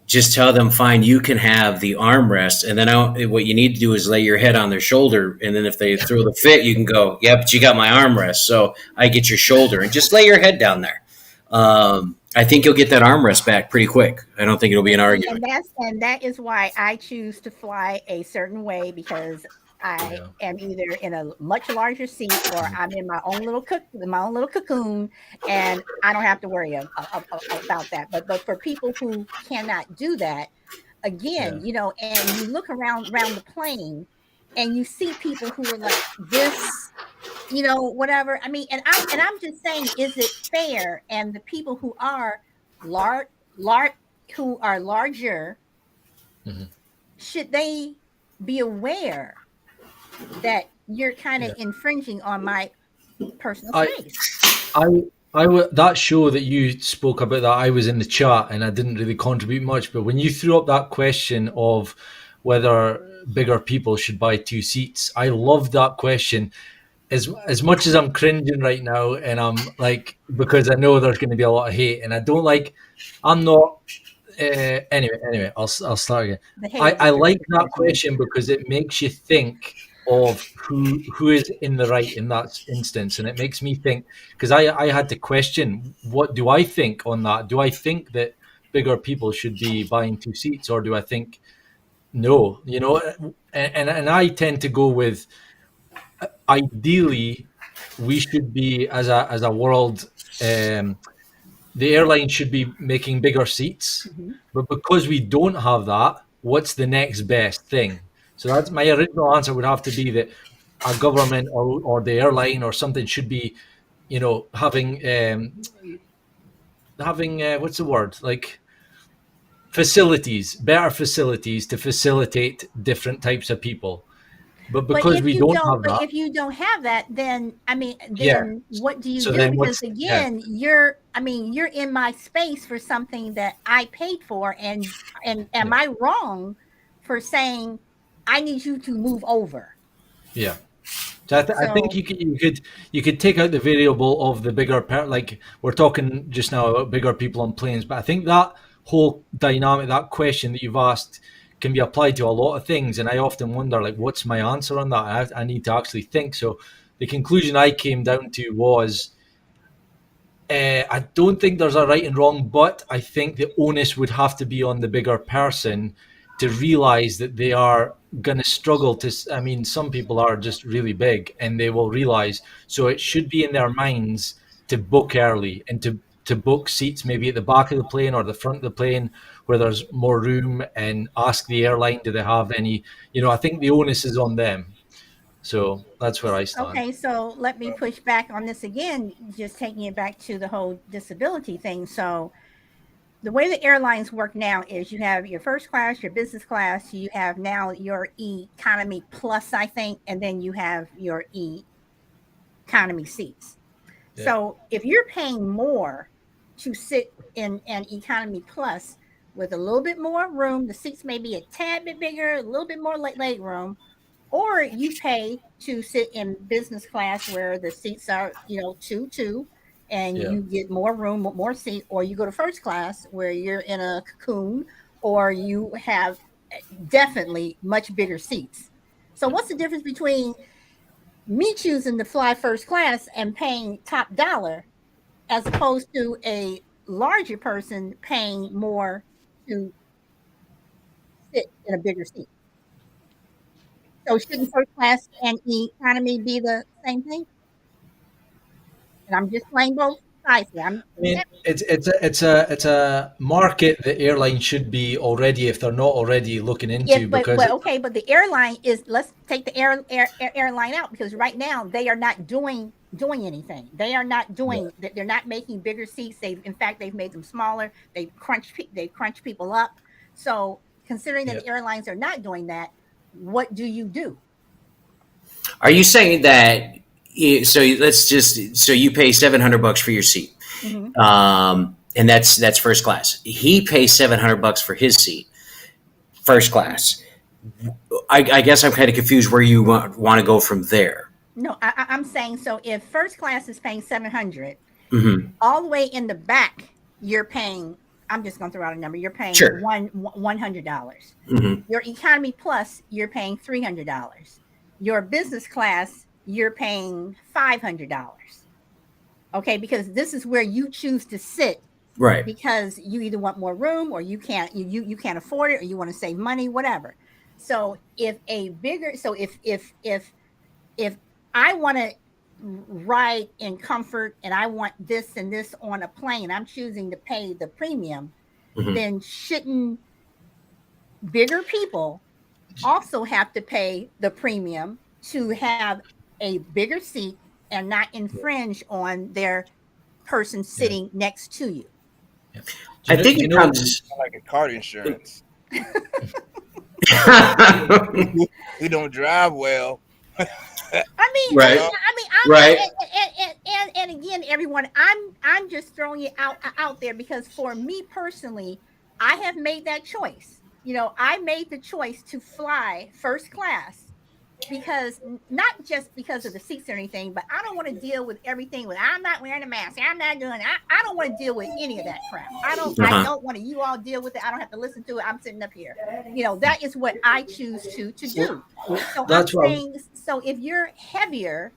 just tell them, fine, you can have the armrest, and then what you need to do is lay your head on their shoulder, and then if they throw the fit, you can go, yeah, but you got my armrest, so I get your shoulder, and just lay your head down there. I think you'll get that armrest back pretty quick. I don't think it'll be an argument. And that is why I choose to fly a certain way, because I Yeah. am either in a much larger seat or I'm in my own little cocoon, and I don't have to worry about that. But for people who cannot do that, again, Yeah. and you look around the plane, and you see people who are like this, whatever. I mean, and I'm just saying, is it fair? And the people who are large, who are larger, Mhm. should should they be aware that you're kind of Yeah. infringing on my personal I space? that show that you spoke about, that I was in the chat and I didn't really contribute much, but when you threw up that question of whether bigger people should buy two seats, I loved that question. As much as I'm cringing right now, and I'm like, because I know there's going to be a lot of hate, and I don't like, I'm not. Anyway, I'll start again. The hate I is like that ridiculous. question because it makes you think of who is in the right in that instance, and it makes me think, because I had to question, what do I think on that? Do I think that bigger people should be buying two seats, or do I think no? And I tend to go with, ideally we should be, as a world, um, the airline should be making bigger seats, Mhm. but because we don't have that, what's the next best thing? So that's my original answer, would have to be that a government, or the airline or something should be, having what's the word, like better facilities to facilitate different types of people. But But because we don't have that, if you don't have that, then I mean, yeah. then what do you So do? then Because what's yeah, again, you're in my space for something that I paid for, and am yeah, I wrong for saying I need you to move over? yeah. So I think So you could take out the variable of the bigger like we're talking just now about bigger people on planes, but I think that whole dynamic, that question that you've asked, can be applied to a lot of things, and I often wonder, like, what's my answer on that? I need to actually think. So the conclusion I came down to was, I don't think there's a right and wrong, but I think the onus would have to be on the bigger person to realize that they are going to struggle to. I mean, some people are just really big and they will realize. So it should be in their minds to book early, and to book seats maybe at the back of the plane or the front of the plane where there's more room, and ask the airline, do they have any? I think the onus is on them. So that's where I stand. okay, so let me push back on this again, just taking it back to the whole disability thing. So the way the airlines work now is you have your first class, your business class, you have now your economy plus, I think, and then you have your economy seats. Yeah, So if you're paying more to sit in an economy plus with a little bit more room, the seats may be a tad bit bigger, a little bit more leg room, or you pay to sit in business class where the seats are, two, and yeah, you get more room, more seat, or you go to first class where you're in a cocoon, or you have definitely much bigger seats. So yeah. what's the difference between me choosing to fly first class and paying top dollar, as opposed to a larger person paying more to sit in a bigger seat? So shouldn't first class and economy be the same thing? And I'm just playing both sides here. I mean, it's a market that airlines should be already, if they're not already, looking Yes, into, but because okay, but the airline is, let's take the airline out, because right now they are not doing anything. They are not yeah, doing that. They're not making bigger seats. In fact, they've made them smaller. They crunch people up. So considering that yeah. the airlines are not doing that, what do you do? Are you saying that? So let's just so you pay $700 for your seat, Hmm. and that's first class. He pays $700 for his seat, first class. I guess I'm kind of confused where you want to go from there. No, I'm saying, so if first class is paying 700, Hmm. all the way in the back, you're paying. I'm just going to throw out a number. You're paying Sure. $100. Hmm. Your economy plus, you're paying $300. Your business class, you're paying $500. Okay, because this is where you choose to sit Right. because you either want more room or you can't afford it or you want to save money, whatever. So if I want to ride in comfort and I want this and this on a plane, I'm choosing to pay the premium, Mhm. then shouldn't bigger people also have to pay the premium to have a bigger seat and not infringe on their person Yeah. sitting next to you? Yeah. I think Do you it know? comes. Like a car insurance. Right. We don't drive well. You know, Right. And again, everyone, I'm just throwing it out there because for me personally, I have made that choice. I made the choice to fly first class because not just because of the seats or anything, but I don't want to deal with everything with I'm not wearing a mask. I'm not doing it. I don't want to deal with any of that crap. I Uh-huh. don't want to you all deal with it. I don't have to listen to it. I'm sitting up here. That is what I choose to do. So I'm That's what. saying, so if you're heavier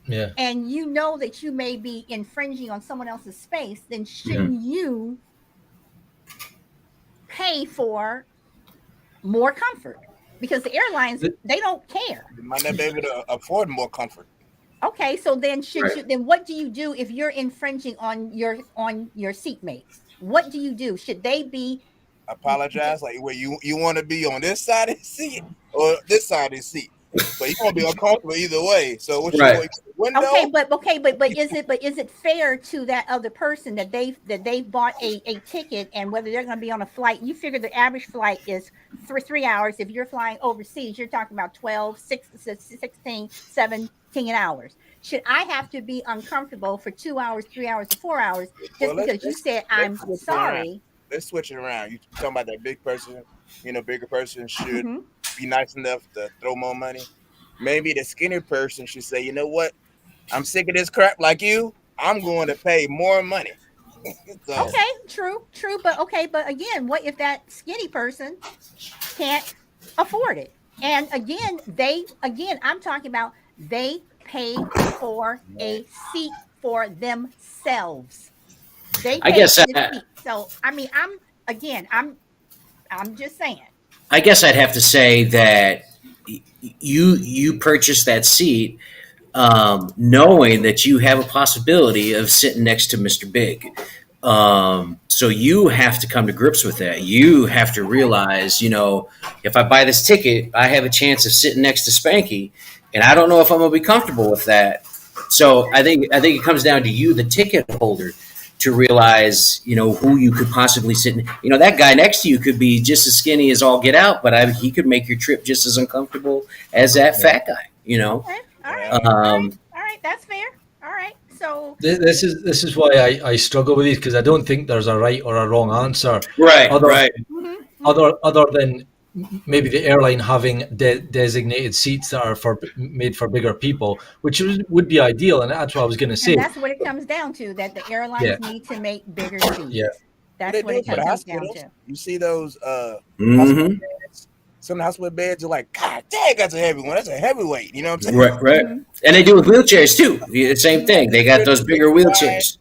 Yeah. and you know that you may be infringing on someone else's space, then Yeah. shouldn't you pay for more comfort? Because the airlines, they don't care. you might not be able to afford more comfort. Okay, so then Right. then what do you do if you're infringing on your seatmates? What do you do? Should they be Apologize, like where you want to be on this side of the seat or this side of the seat, but you're gonna be uncomfortable either way. So what you Right. want? Window? but is it fair to that other person that they bought a ticket, and whether they're going to be on a flight? You figure the average flight is 3 hours. If you're flying overseas, you're talking about 12, 16, 17 hours. Should I have to be uncomfortable for 2 hours, 3 hours, or 4 hours Well, just because you said I'm switch it around. sorry? Let's switch it around. You talking about that big person? Bigger person should Mhm. be nice enough to throw more money. Maybe the skinny person should say, you know what? I'm sick of this crap like you. I'm going to pay more money. So Okay, true, but okay, but again, what if that skinny person can't afford it? And again, I'm talking about they pay for a seat for themselves. They I pay guess. for the seat. So I mean, I'm just saying. I guess I'd have to say that you purchased that seat knowing that you have a possibility of sitting next to Mr. Big. So you have to come to grips with that. You have to realize, if I buy this ticket, I have a chance of sitting next to Spanky, and I don't know if I'm gonna be comfortable with that. So I think it comes down to you, the ticket holder, to realize, who you could possibly sit in. That guy next to you could be just as skinny as all get out, but he could make your trip just as uncomfortable as that fat guy. Okay, Um, all right, that's fair. All right, so This is why I struggle with these, because I don't think there's a right or a wrong answer. right, Other right. mhm, other than maybe the airline having designated seats that are made for bigger people, which would be ideal, and that's what I was going to and say. that's what it comes down to, that the Yeah. airlines need to make bigger seats. Yeah. That's they what do it it for the comes down hospitals. to. You see those hospital Mm-hmm. beds. Some of the hospital beds are like, God dang, that's a heavy one. That's a heavyweight. You know what I'm saying? Right, right. Mhm. And they do with wheelchairs too. The same thing. They got those bigger wheelchairs.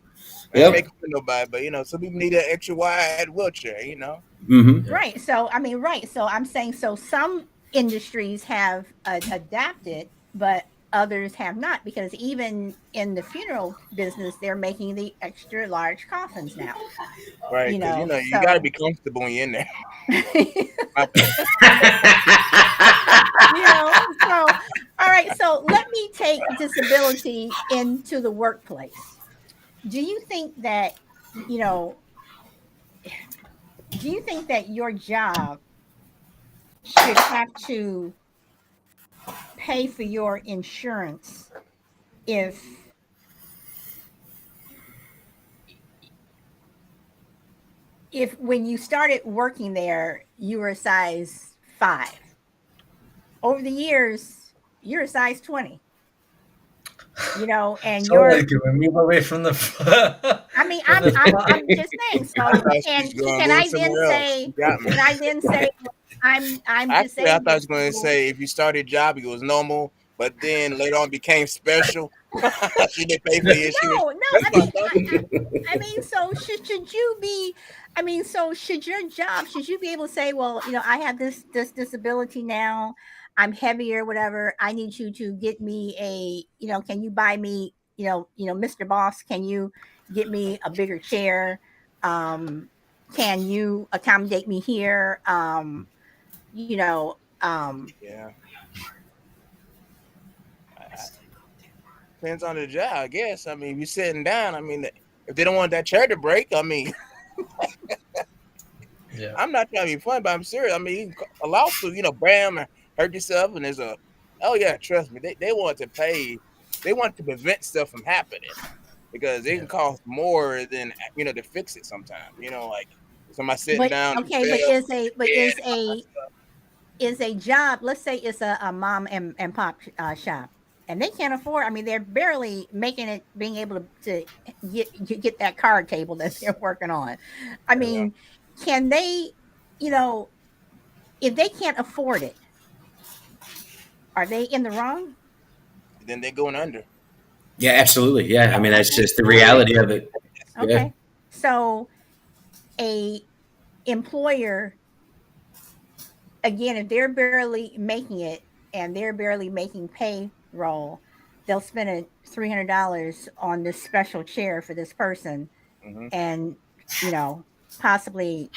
I ain't Yep. making fun of nobody, but some people need an extra wide wheelchair. Mm-hmm. Right. So I mean, right. So I'm saying, so some industries have adapted, but others have not, because even in the funeral business, they're making the extra large coffins now. Right? Because you got to So be comfortable when you're in there. you My- so all right. So let me take disability into the workplace. Do you think that you know? Do you think that your job should have to pay for your insurance if when you started working there you were a size 5? Over the years you're a size 20, and Sorry, can we move away from the? I mean, from the I'm just saying. So, I thought she and was going can to I move then somewhere else. say? You got me. I'm Actually, I disabled? thought you was going to say if you started a job, it was normal, but then later on became special. She didn't pay for the insurance. No, no. That's I mean, fucked up. I mean, so should you be? I mean, so should your job? Should you be able to say, well, I have this disability now. I'm heavier, whatever. I need you to get me can you buy me, Mr. Boss? Can you get me a bigger chair? Um, can you accommodate me here? You know, Yeah, depends on the job, I guess. I mean, if you're sitting down, I mean, if they don't want that chair to break, I mean, Yeah. I'm not trying to be funny, but I'm serious. I mean, a lawsuit, bam, and hurt yourself, and oh yeah, trust me, they want to pay, they want to prevent stuff from happening because it Yeah. can cost more than to fix it sometimes. Like somebody sitting but down, okay, but fell, yeah, is a job, let's say it's a mom and pop shop, and they can't afford, I mean, they're barely making it, being able to get that card table that they're working on. I yeah. mean, can they, you know if they can't afford it, are they in the wrong? Then they're going under. Yeah, absolutely. Yeah, I mean that's Okay, just the all right, reality of it. Yeah, okay. So a employer, again, if they're barely making it and they're barely making payroll, they'll spend $300 on this special chair for this person, Hmm. and possibly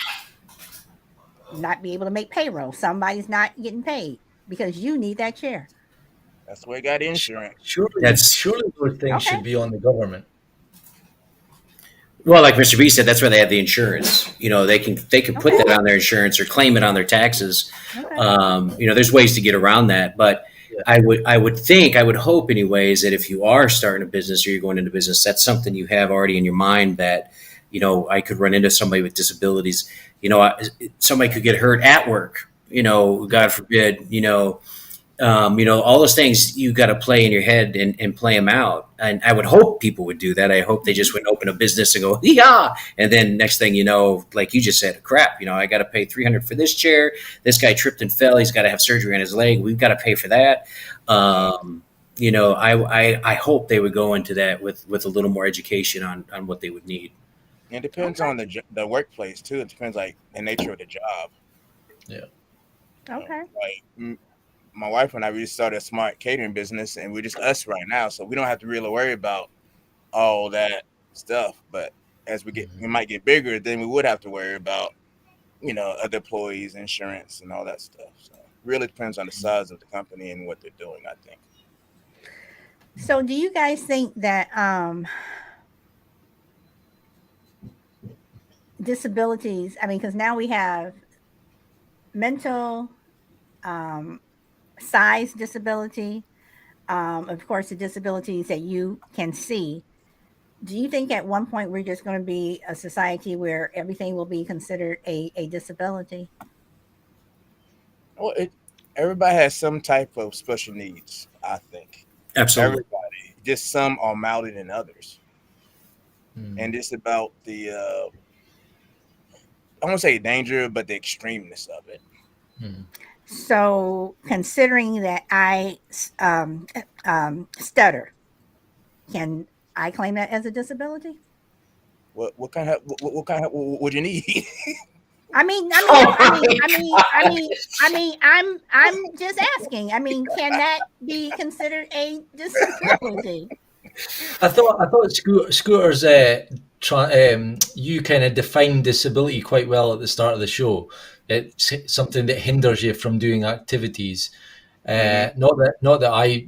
not be able to make payroll. Somebody's not getting paid because you need that chair. That's where they got insurance. Surely, that's surely those things Okay, should be on the government. well, like Mr. B said, that's why they have the insurance. They can put okay, that on their insurance or claim it on their taxes. okay. There's ways to get around that, but Yeah. I would hope, anyways, that if you are starting a business or you're going into business, that's something you have already in your mind that, I could run into somebody with disabilities. Somebody could get hurt at work. God forbid. All those things you got to play in your head and play them out. And I would hope people would do that. I hope they just wouldn't open a business and go, yeah. And then next thing you know, like you just said, crap, I got to pay $300 for this chair. This guy tripped and fell. He's got to have surgery on his leg. We've got to pay for that. I hope they would go into that with a little more education on what they would need. It depends Okay, on the workplace too. It depends like the nature of the job. Yeah. okay. Like my wife and I, we just started a smart catering business, and we're just us right now, so we don't have to really worry about all that stuff. But as we might get bigger, then we would have to worry about other employees, insurance, and all that stuff. So really depends on the size of the company and what they're doing, I think. So do you guys think that disabilities, I mean, because now we have mental, um, size disability, of course, the disabilities that you can see. Do you think at one point we're just going to be a society where everything will be considered a disability? Well, everybody has some type of special needs, I think. Absolutely. Everybody, just some are milder than others, Mm. and it's about I won't say danger, but the extremeness of it. Mm. So, considering that I stutter, can I claim that as a disability? What kind of what would you need? I'm just asking. I mean, can that be considered a disability? I thought Scooter's you kind of defined disability quite well at the start of the show. It's something that hinders you from doing activities. Hmm. Not that I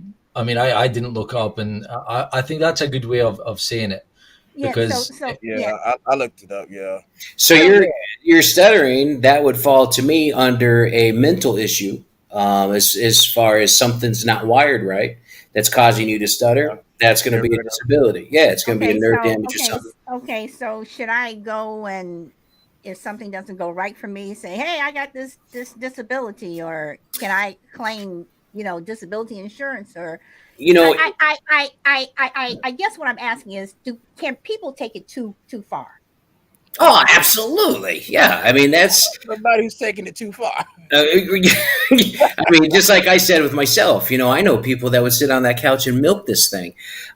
didn't look up, and I think that's a good way of saying it Yeah. So, because so yeah. Yeah, I looked it up. Yeah, So So, you're stuttering. That would fall to me under a mental issue, as far as something's not wired right, that's causing you to yeah. stutter. That's going to be a Never disability. Yeah, it's going to be a nerve damage or okay, something. okay. So, should I go, and if something doesn't go right for me, say, "Hey, I got this disability," or can I claim, disability insurance? Or You know, I guess what I'm asking is, can people take it too far? Oh, absolutely. Yeah. I mean, that's Somebody who's taking it too far. I mean, just like I said with myself, I know people that would sit on that couch and milk this thing.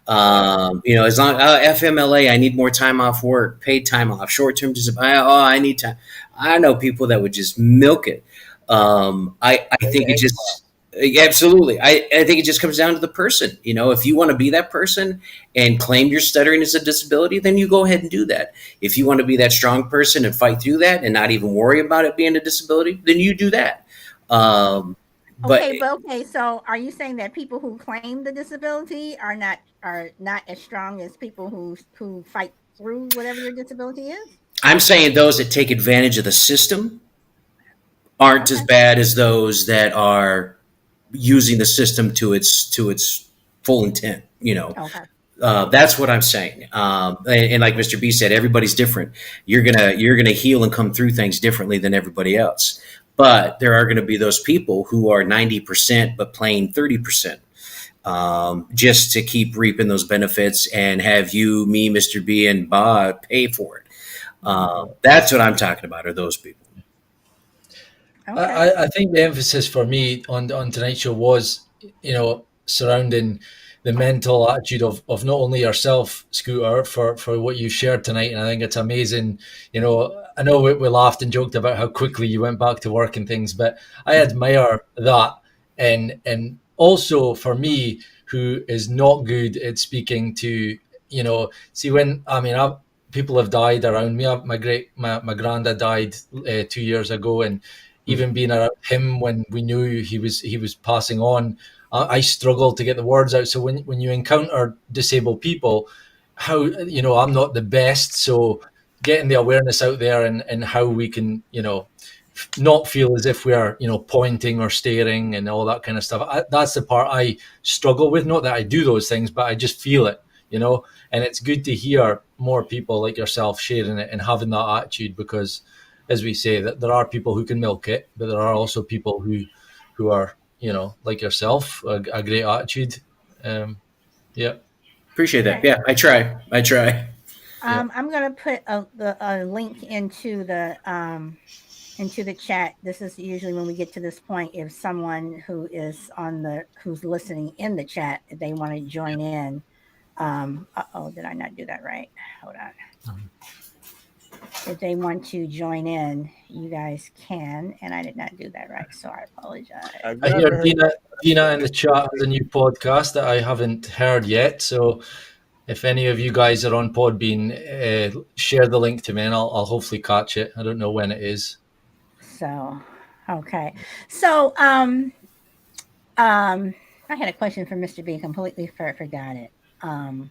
As long FMLA, I need more time off work, paid time off, short term disability. Oh, I need time. I know people that would just milk it. I think it just absolutely. I think it just comes down to the person. If you want to be that person and claim your stuttering as a disability, then you go ahead and do that. If you want to be that strong person and fight through that and not even worry about it being a disability, then you do that. Um, but Okay. So, are you saying that people who claim the disability are not as strong as people who fight through whatever your disability is? I'm saying those that take advantage of the system aren't as Okay. bad as those that are using the system to its full intent. Okay. That's what I'm saying. And like Mr. B said, everybody's different. You're gonna heal and come through things differently than everybody else. But there are going to be those people who are 90% but playing 30%, just to keep reaping those benefits and have you, me, Mr. B, and Bob pay for it. That's what I'm talking about. Are those people? Okay. I think the emphasis for me on tonight's show was, surrounding the mental attitude of not only yourself, Scooter, for what you shared tonight, and I think it's amazing. I know we laughed and joked about how quickly you went back to work and things, but I admire that, and also for me, who is not good at speaking to, see when I mean people have died around me. My granddad died 2 years ago, and even being around him when we knew he was passing on, I struggled to get the words out. So when you encounter disabled people, how I'm not the best, so getting the awareness out there and how we can not feel as if we are pointing or staring and all that kind of stuff. That's the part I struggle with. Not that I do those things, but I just feel it, and it's good to hear more people like yourself sharing it and having that attitude, because as we say, that there are people who can milk it, but there are also people who are like yourself, a great attitude. Yeah. Appreciate that. Okay. Yeah, I try. I try. Yeah. I'm gonna put a link into the chat. This is usually when we get to this point. If someone who's listening in the chat, if they want to join in. Did I not do that right? Hold on. If they want to join in, you guys can, and I did not do that right, so I apologize. I've I hear never heard. Dina in the chat has a new podcast that I haven't heard yet. So if any of you guys are on Podbean, share the link to me, and I'll hopefully catch it. I don't know when it is. So, okay. So, I had a question for Mr. B. Completely forgot it. Mhm.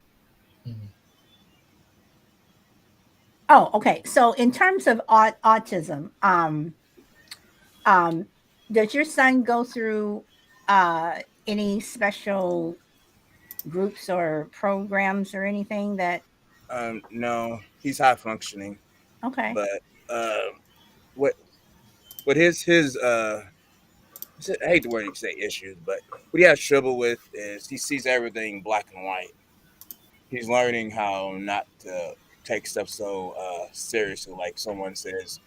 Oh, okay. So, in terms of autism, um, does your son go through any special groups or programs or anything that? No, he's high functioning, Okay. but uh, what his I hate the word you say issues, but what he has trouble with is he sees everything black and white. He's learning how not to take stuff so seriously. Like someone says,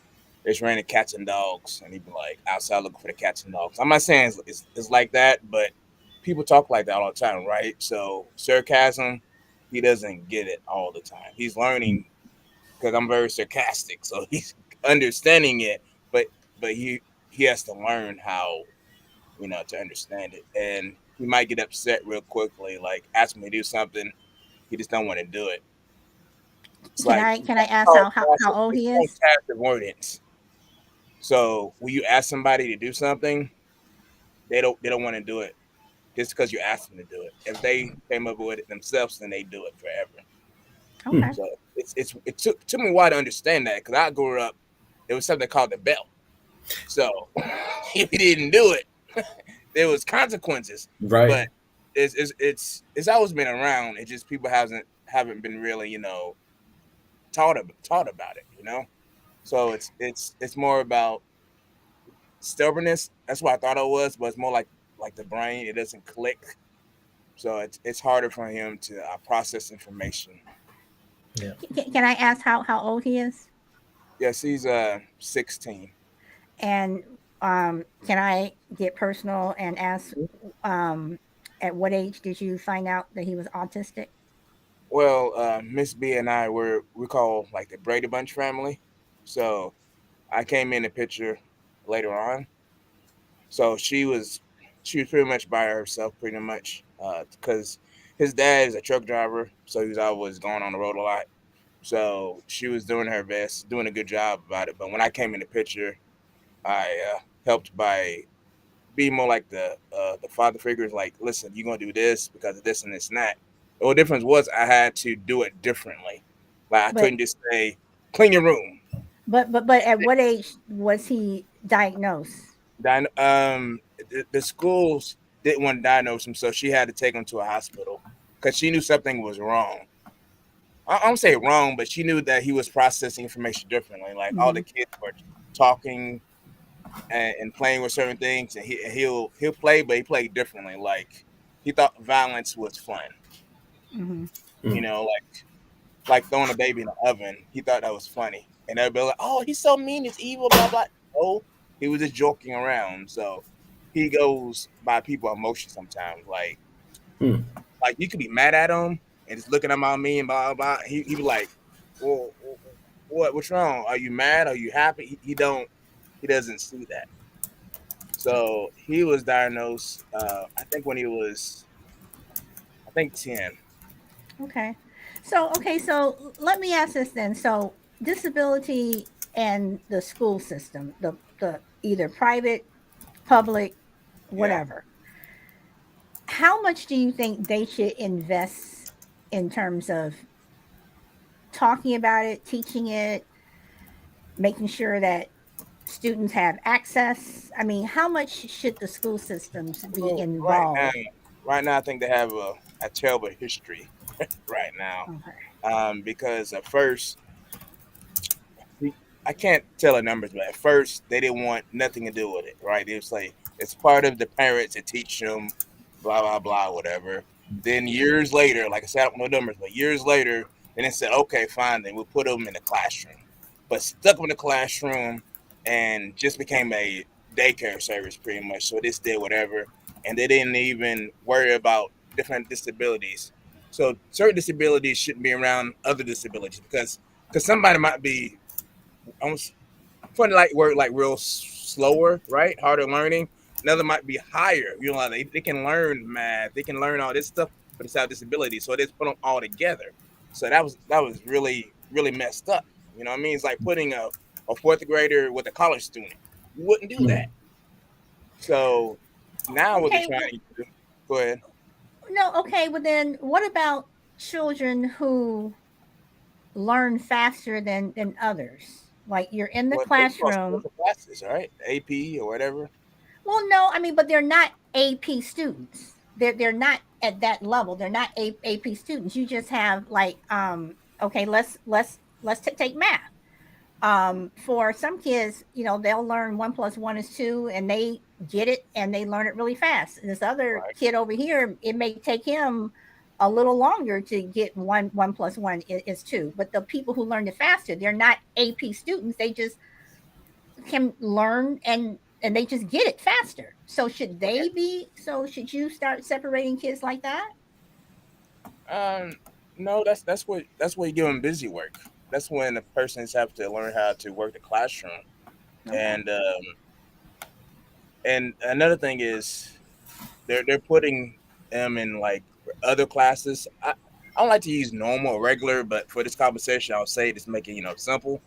it's raining cats and dogs, and he'd be like outside looking for the cats and dogs. I'm not saying it's like that, but people talk like that all the time, right? So sarcasm, he doesn't get it all the time. He's learning because I'm very sarcastic, so he's understanding it, but he has to learn how to understand it, and he might get upset real quickly. Like ask me to do something, he just don't want to do it. It's Can like I can I ask how old he is? passive avoidance. So when you ask somebody to do something, they don't want to do it just because you ask them to do it. If they came up with it themselves, then they do it forever. Hmm. Okay. So it took me a while to understand that because I grew up, it was something called the belt. So if you didn't do it, there was consequences. Right. But it's always been around. It just people haven't been really taught about it. So it's more about stubbornness. That's what I thought it was, but it's more like the brain. It doesn't click, so it's harder for him to process information. Yeah. Can I ask how old he is? Yes, he's 16. And can I get personal and ask, um, at what age did you find out that he was autistic? Well, Miss B and I we call like the Brady Bunch family. So I came in the picture later on. So she was pretty much by herself, pretty much, because his dad is a truck driver, so he was always going on the road a lot. So she was doing her best, doing a good job about it. But when I came in the picture, I helped by being more like the father figures. Like, listen, you're gonna do this because of this and this and that. The only difference was I had to do it differently. Like I But couldn't just say clean your room. but at what age was he diagnosed? The schools didn't want to diagnose him, so she had to take him to a hospital because she knew something was wrong. I don't say wrong, but she knew that he was processing information differently. Like all the Hmm. kids were talking and playing with certain things, and he'll play, but he played differently. Like he thought violence was fun. Hmm. You know, like throwing a baby in the oven. He thought that was funny, and they'd be like, "Oh, he's so mean, it's evil." Blah blah. No, he was just joking around. So he goes by people emotions sometimes. Hmm. Like you could be mad at him and just looking at him all mean and blah blah. He be like, "Well, what's wrong? Are you mad? Are you happy?" He doesn't see that. So he was diagnosed. I think when he was, I think 10. Okay. So let me ask this then. So disability and the school system, the either private, public, Yeah. whatever. How much do you think they should invest in terms of talking about it, teaching it, making sure that students have access? I mean, how much should the school systems be Well, involved? right now, I think they have a terrible history right now. Okay. Because at first, I can't tell the numbers, but at first they didn't want nothing to do with it. Right? They was like it's part of the parents to teach them, blah blah blah, whatever. Then years later, like I said, I don't know numbers, but years later, then they said, okay, fine, then we'll put them in the classroom. But stuck them in the classroom and just became a daycare service pretty much. So this did whatever, and they didn't even worry about different disabilities. So certain disabilities shouldn't be around other disabilities because somebody might be almost funny like work like real slower, right? Harder learning. Another might be higher. You know, like they can learn math, they can learn all this stuff, but it's have disability. So they just put them all together. So that was really messed up. You know what I mean? It's like putting a fourth grader with a college student. You wouldn't do Hmm. that. So now what they're Okay. trying to do, go ahead. No, okay, but then what about children who learn faster than others? Like you're in the What they call classroom. special classes, right? AP or whatever. Well, no, I mean, but they're not AP students. They're not at that level. They're not AP students. You just have like okay, take math. For some kids, they'll learn 1 plus 1 is 2, and they get it and they learn it really fast. And this other Right. kid over here, it may take him a little longer to get 1 plus 1 is 2. But the people who learn it faster, they're not AP students. They just can learn and they just get it faster. So should you start separating kids like that? Um, no, that's what you give them busy work. That's when the persons have to learn how to work the classroom. Okay. And another thing is they're putting them in like other classes. I don't like to use normal or regular, but for this conversation, I'll say just make it simple.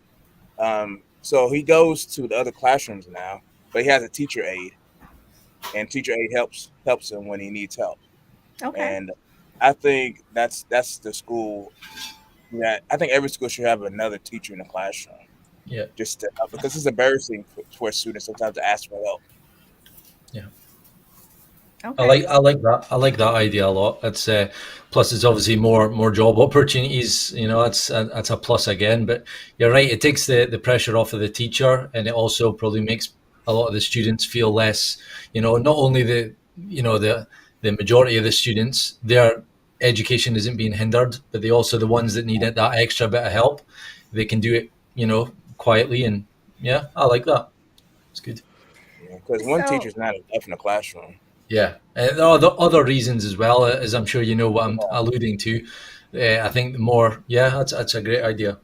So he goes to the other classrooms now, but he has a teacher aide, and teacher aide helps him when he needs help. Okay. And I think that's the school. Yeah, I think every school should have another teacher in the classroom Yeah, just to help because it's embarrassing for students sometimes to ask for help. yeah. I Okay. like I like that. I like that idea a lot. It's plus it's obviously more job opportunities. You know, that's a plus again. But you're right. It takes the pressure off of the teacher, and it also probably makes a lot of the students feel less. You know, not only the majority of the students, their education isn't being hindered, but they also the ones that need it, that extra bit of help. They can do it. You know, quietly, and yeah, I like that. It's good. Because one So teacher's not enough in a classroom. Yeah, and there are other reasons as well, as I'm sure you know what I'm alluding to. I think the more, yeah, that's a great idea.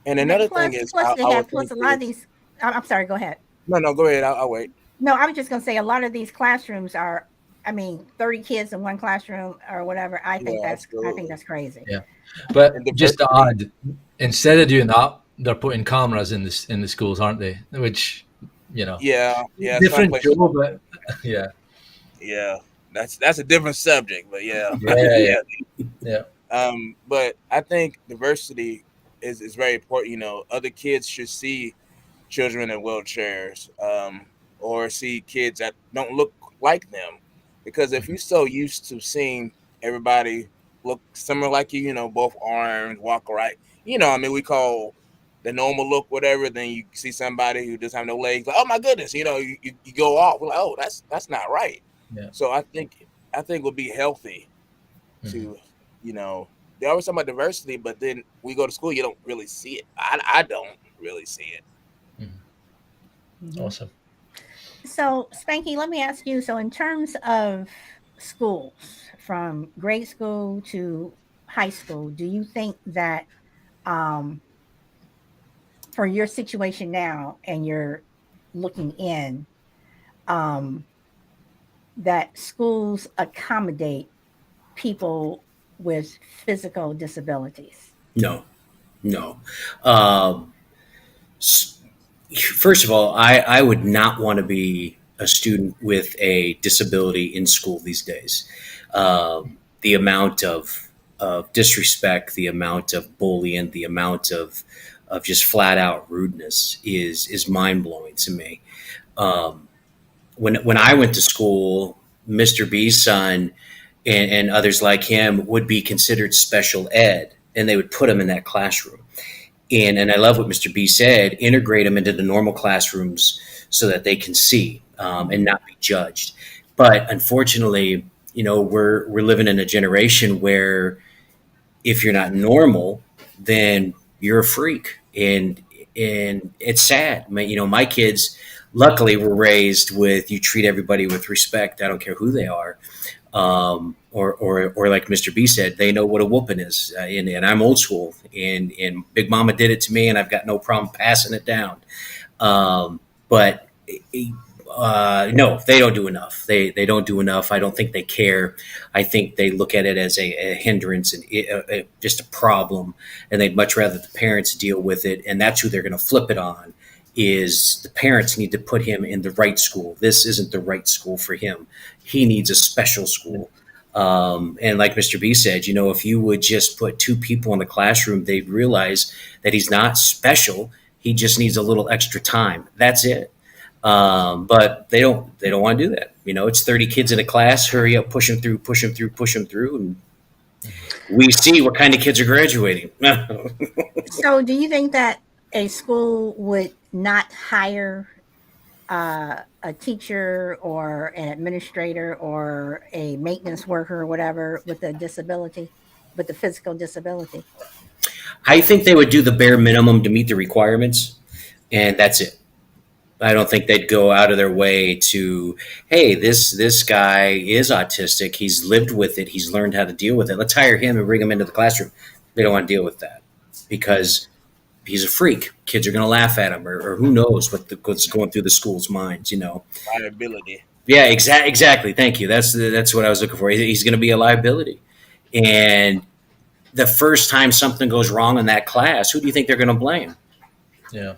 And and another thing plus is, plus they I have would plus think a lot of is these. I'm sorry. Go ahead. no, no, go ahead. I'll wait. No, I was just going to say a lot of these classrooms are. I mean, 30 kids in one classroom or whatever. Yeah, I think absolutely. that's crazy. Yeah, but And just to diversity. add, instead of doing that, they're putting cameras in the schools, aren't they? Which, you know, Yeah, yeah. Some different places job, are. but yeah, Yeah, that's a different subject, but yeah, yeah, yeah, yeah. yeah. But I think diversity is very important. Other kids should see children in wheelchairs, or see kids that don't look like them, because if you're so used to seeing everybody look similar like you, both arms, walk right, I mean, we call the normal look whatever. Then you see somebody who just have no legs, like, oh my goodness, you go off. We're like, oh, that's not right. Yeah. So I think it would be healthy Mhm. to, they always talk about diversity, but then we go to school, you don't really see it. I don't really see it. Mhm. Mhm. Awesome. So, Spanky, let me ask you. So, in terms of schools, from grade school to high school, do you think that um, for your situation now and you're looking in, um, that schools accommodate people with physical disabilities? No, no. Um, First of all, I would not want to be a student with a disability in school these days. The amount of disrespect, the amount of bullying, the amount of just flat out rudeness is mind blowing to me. Um, when I went to school, Mr. B's son and others like him would be considered special ed, and they would put him in that classroom. And I love what Mr. B said: integrate them into the normal classrooms so that they can see and not be judged. But unfortunately, we're living in a generation where if you're not normal, then you're a freak, and it's sad. My kids, luckily, were raised with you treat everybody with respect. I don't care who they are, or like Mr. B said, they know what a whooping is, and I'm old school, and Big Mama did it to me, and I've got no problem passing it down. But no, they don't do enough. They don't do enough. I don't think they care. I think they look at it as a hindrance and just a problem, and they'd much rather the parents deal with it, and that's who they're going to flip it on. Is the parents need to put him in the right school. This isn't the right school for him. He needs a special school. And like Mr. B said, if you would just put two people in the classroom, they'd realize that he's not special. He just needs a little extra time. That's it. But they don't want to do that. It's 30 kids in a class. Hurry up, push them through, push them through, push them through, and we see what kind of kids are graduating. So, do you think that a school would not hire a teacher or an administrator or a maintenance worker or whatever with a disability, with a physical disability? I think they would do the bare minimum to meet the requirements, and that's it. I don't think they'd go out of their way to, hey, this guy is autistic. He's lived with it. He's learned how to deal with it. Let's hire him and bring him into the classroom. They don't want to deal with that because he's a freak. Kids are going to laugh at him, or who knows what's going through the school's minds. Liability. Yeah, exactly. Thank you. That's what I was looking for. He's going to be a liability, and the first time something goes wrong in that class, who do you think they're going to blame? Yeah.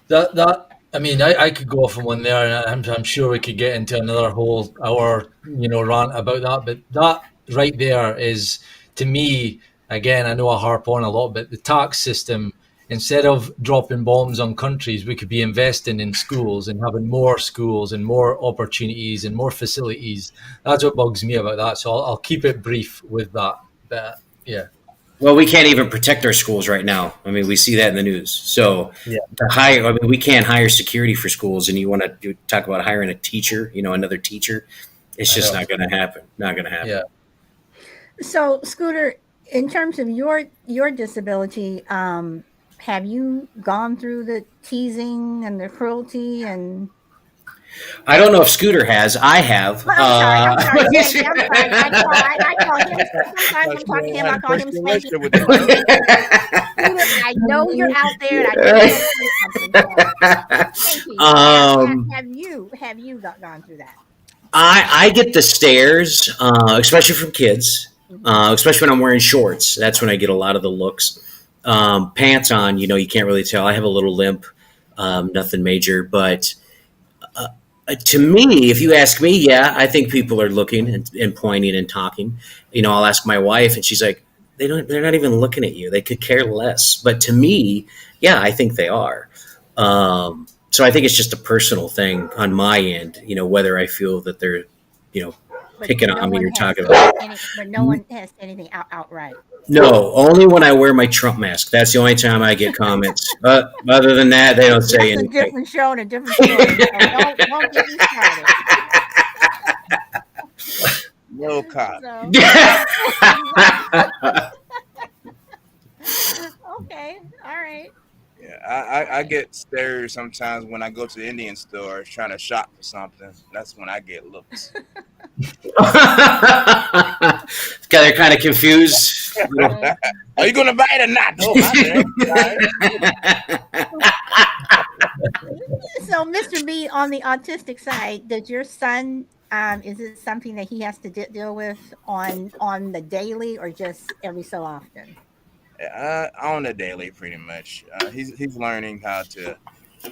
That I mean, I could go off on one there, and I'm sure we could get into another whole hour, rant about that. But that right there is, to me, again, I know I harp on a lot, but the tax system, instead of dropping bombs on countries, we could be investing in schools and having more schools and more opportunities and more facilities. That's what bugs me about that. So I'll keep it brief with that. But yeah, Well, we can't even protect our schools right now. I mean, we see that in the news. So yeah, we can't hire security for schools, and you want to talk about hiring a teacher, another teacher. It's I just know. not going to happen. Not going to happen. Yeah. So, Scooter, in terms of your disability, have you gone through the teasing and the cruelty and I don't know if Scooter has. I have. well, I'm sorry, Spanky. I'm sorry. I call him. Sometimes I'm talking to him. Had I a call him personal Spanky. relationship with the dog. Scooter, I know you're out there, and I know you're going to say something. So, Spanky, um, have you gone through that? I get the stares, especially from kids, Hmm. especially when I'm wearing shorts. That's when I get a lot of the looks. Pants on, you can't really tell. I have a little limp, nothing major, but to me, if you ask me, yeah, I think people are looking and pointing and talking. I'll ask my wife, and she's like, They're not even looking at you. They could care less. But to me, yeah, I think they are. So I think it's just a personal thing on my end. Whether I feel that they're, you know, But picking no on me one or has talking said about. any. But no one has said anything outright. No, only when I wear my Trump mask. That's the only time I get comments. Other than that, they don't say That's a anything. different show and a different story. So don't get me started. No cop. So okay, all right. Yeah, I get stares sometimes when I go to the Indian store trying to shop for something. That's when I get looks. They're kind of confused. Right. Are you gonna buy it or not? Oh my So, Mr. B, on the autistic side, does your son is it something that he has to deal with on the daily or just every so often? On a daily, pretty much. He's learning how to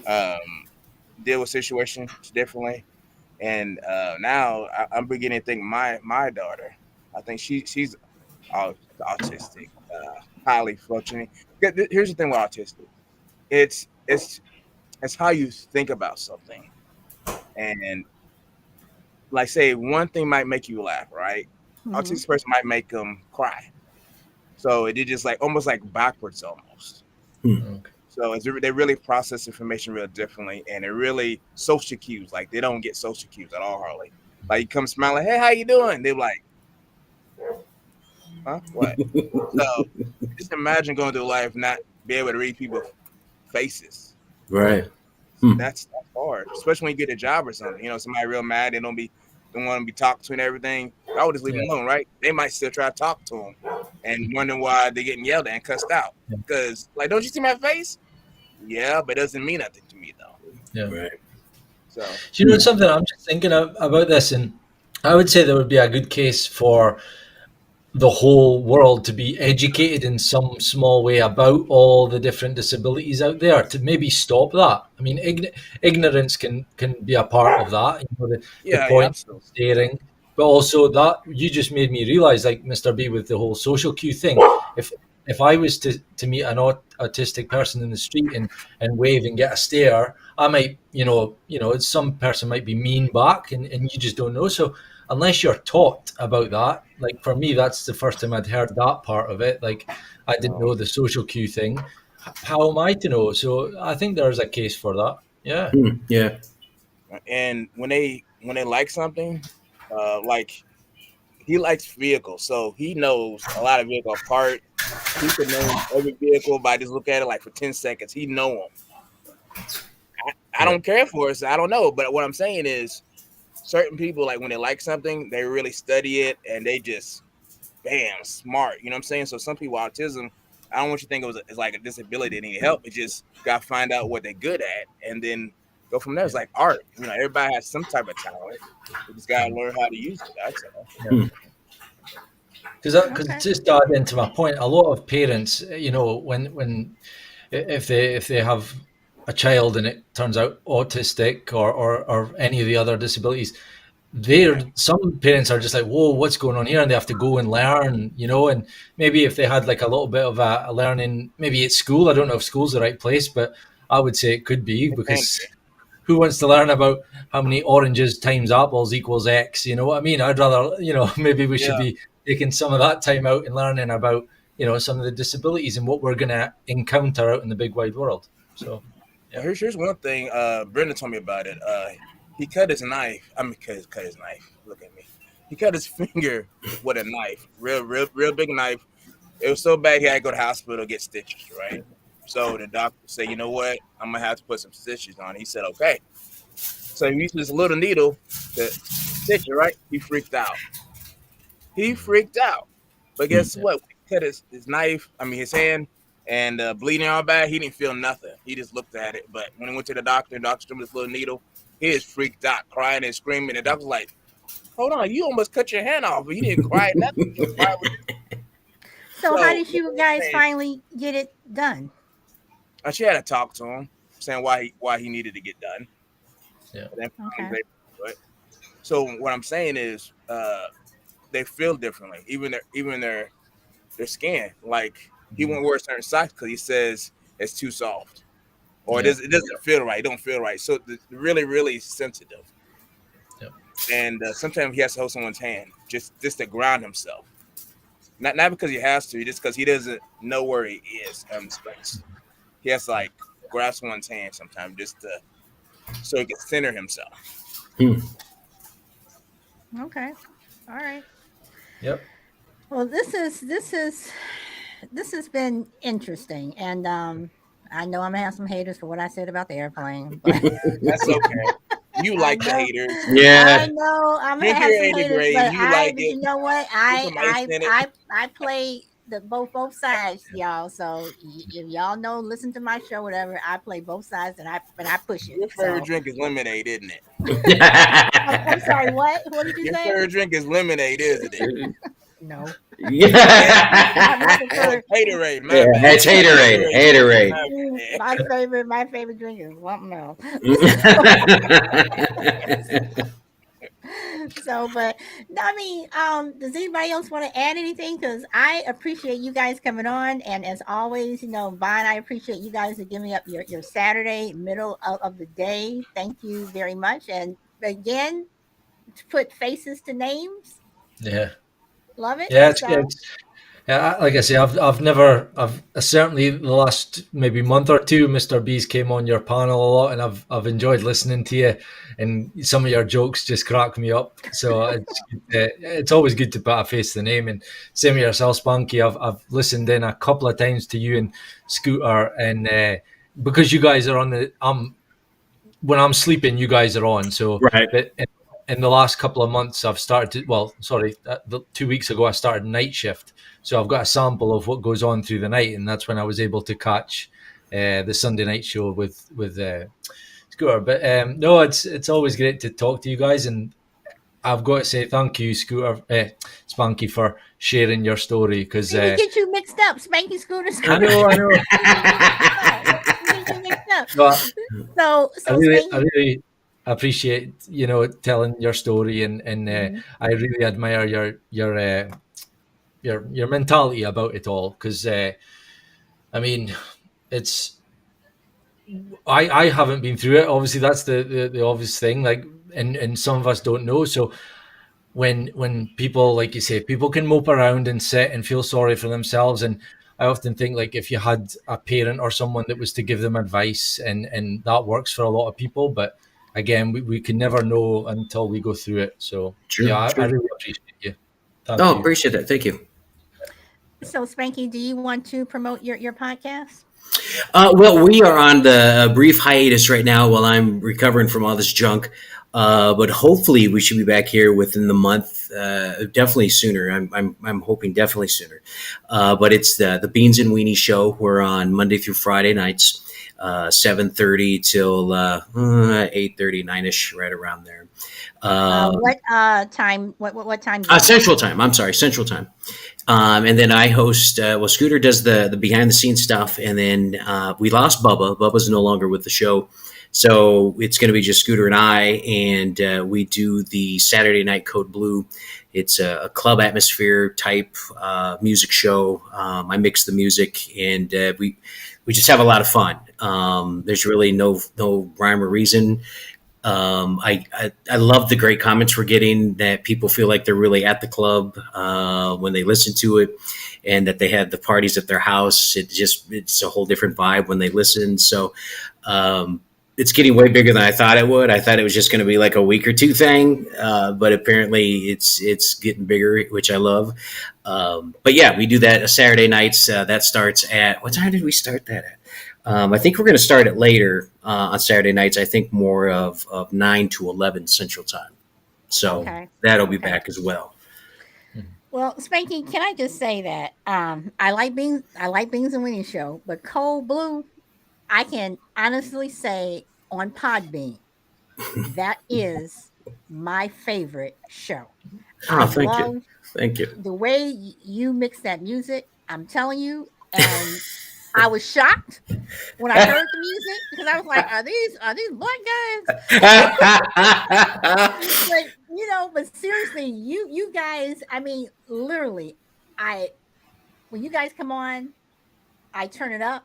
um, deal with situations differently, and now I'm beginning to think my daughter. I think she's autistic, highly functioning. Here's the thing with autistic. It's it's it's how you think about something, and like say one thing might make you laugh, right? Hmm. Autistic person might make them cry. So it did just like almost like backwards almost. Okay. So they really process information real differently, and it really social cues. Like they don't get social cues at all, hardly. Like you come smiling, hey, how you doing? They're like, huh, what? So just imagine going through life not be able to read people's faces. Right. That's hard, especially when you get a job or something. Somebody real mad, they don't want to be talked to and everything. I would just leave Yeah. them alone, right? They might still try to talk to them and wonder why they're getting yelled at and cussed out. Yeah. Because like, don't you see my face? Yeah, but it doesn't mean nothing to me though. Yeah. Right. So Do you know something? I'm just thinking about this, and I would say there would be a good case for the whole world to be educated in some small way about all the different disabilities out there to maybe stop that. I mean, ignorance can be a part of that. The yeah, point absolutely. staring, but also that you just made me realize, like Mr. B with the whole social cue thing. If if I was to meet an autistic person in the street and wave and get a stare, I might, some person might be mean back, and you just don't know. So unless you're taught about that, like for me, that's the first time I'd heard that part of it. Like I didn't know the social cue thing. How am I to know? So I think there's a case for that. Yeah. Yeah. And when they like something, like he likes vehicles, so he knows a lot of vehicle parts. He can name every vehicle by just look at it like for 10 seconds. He know them. I Yeah. don't care for it, so I don't know. But what I'm saying is certain people, like when they like something, they really study it and they just bam, smart. You know what I'm saying? So some people autism, I don't want you to think it's like a disability they need help. It just got to find out what they're good at and then go from there. It's like art. Everybody has some type of talent. You just gotta learn how to use it. That's all. Yeah. Because Okay. just to add into my point, a lot of parents, when if they have a child and it turns out autistic or any of the other disabilities, some parents are just like, whoa, what's going on here? And they have to go and learn, and maybe if they had like a little bit of a learning, maybe at school, I don't know if school's the right place, but I would say it could be, It can because who wants to learn about how many oranges times apples equals X? You know what I mean? I'd rather, maybe we be. should Yeah. be taking some of that time out and learning about, some of the disabilities and what we're going to encounter out in the big wide world. So, Well, yeah. here's one thing. Brenda told me about it. He cut his knife. I mean, cut his knife. Look at me. He cut his finger with a knife, real big knife. It was so bad he had to go to the hospital get stitches. Right. So the doctor said, you know what? I'm gonna have to put some stitches on. He said, okay. So he used this little needle to stitch it, right? He freaked out. He freaked out. But Hmm. guess what? When he cut his knife, I mean his hand, and bleeding all bad, he didn't feel nothing. He just looked at it. But when he went to the doctor, and doctor showed him this little needle, he just freaked out, crying and screaming. The doctor's like, hold on, you almost cut your hand off, but you didn't cry nothing. You cry with So how so did you guys finally get it done? she had to talk to him, saying why he needed to get done. Yeah. And then finally Okay. was able to do it. So what I'm saying is, they feel differently, even their skin. Like he won't wear certain socks because he says it's too soft, or Yeah. it doesn't feel right. It don't feel right. So really sensitive. Yeah. And sometimes he has to hold someone's hand just to ground himself. Not because he has to, just because he doesn't know where he is in space. He has to like grab someone's hand sometimes just to so he can center himself. Hmm. Okay. All right. Yep. Well, this has been interesting, and I know I'm gonna have some haters for what I said about the airplane, but That's okay. You I like the know, haters. Yeah. I know I'm gonna Drink have your some haters, Gatorade. but You like but it. you know what? Put some ice in it. I play the both sides, y'all. So if y'all know, listen to my show, whatever. I play both sides, and I push it. Your favorite So drink is lemonade, isn't it? I'm sorry. What? What did you Your say? favorite drink is lemonade, isn't it? No, my Yeah. Oh, preferred. it's Haterade. My Yeah, bad. it's haterade. Haterade. Haterade. My favorite drink is something else. So, but no, I mean, does anybody else want to add anything? Because I appreciate you guys coming on, and as always, Vaughn, I appreciate you guys for giving up your Saturday middle of the day. Thank you very much, and again, to put faces to names, Yeah. love it. Yeah. So, Yeah, like I say, I've certainly the last maybe month or two, Mr. Bees came on your panel a lot, and I've enjoyed listening to you, and some of your jokes just crack me up. So it's always good to put a face to the name. And same with yourself, Spanky. I've listened in a couple of times to you and Scooter, and because you guys are on when I'm sleeping, you guys are on. So, Right. but in the last couple of months, I've started. Well, sorry, 2 weeks ago, I started night shift. So I've got a sample of what goes on through the night, and that's when I was able to catch the Sunday night show with Scooter. But no, it's always great to talk to you guys, and I've got to say thank you, Scooter, Spanky, for sharing your story because see, we get you mixed up, Spanky Scooter. I know. We get you mixed up. No, So I Spanky. really appreciate telling your story, and Mhm. I really admire your mentality about it all because I mean it's I haven't been through it. Obviously, that's the obvious thing. Like, and some of us don't know. So when people, like you say, people can mope around and sit and feel sorry for themselves, and I often think like if you had a parent or someone that was to give them advice, and that works for a lot of people, but again, we can never know until we go through it. So yeah, True. I True. really appreciate you. Thank Oh, you. appreciate that. Thank you. So Spanky, do you want to promote your podcast? Well, we are on the brief hiatus right now while I'm recovering from all this junk. But hopefully, we should be back here within the month. Definitely sooner. I'm hoping definitely sooner. But it's the Beans and Weenie Show. We're on Monday through Friday nights, 7:30 till 8:30, 9ish, right around there. What time? What time zone? Central Time. I'm sorry, Central Time. And then I host. Well, Scooter does the behind the scenes stuff, and then we lost Bubba. Bubba's no longer with the show, so it's going to be just Scooter and I, and we do the Saturday Night Code Blue. It's a club atmosphere type music show. I mix the music, and we just have a lot of fun. There's really no rhyme or reason. I love the great comments we're getting that people feel like they're really at the club when they listen to it, and that they had the parties at their house. It's a whole different vibe when they listen. So it's getting way bigger than I thought it would. I thought it was just going to be like a week or two thing, but apparently it's getting bigger, which I love. But yeah, we do that Saturday nights. That starts at what time did we start that at? I think we're going to start it later on Saturday nights. I think more of 9 to 11 Central Time. So Okay. that'll be Okay. back as well. Well, Spanky, can I just say that I like Beans and Winnie show, but Cold Blue, I can honestly say on Podbean, that is my favorite show. I Oh, thank you. love Thank you. the way you mix that music. I'm telling you, and I was shocked when I heard the music because I was like, are these black guys? But but seriously, you guys, I mean, literally, I when you guys come on, I turn it up.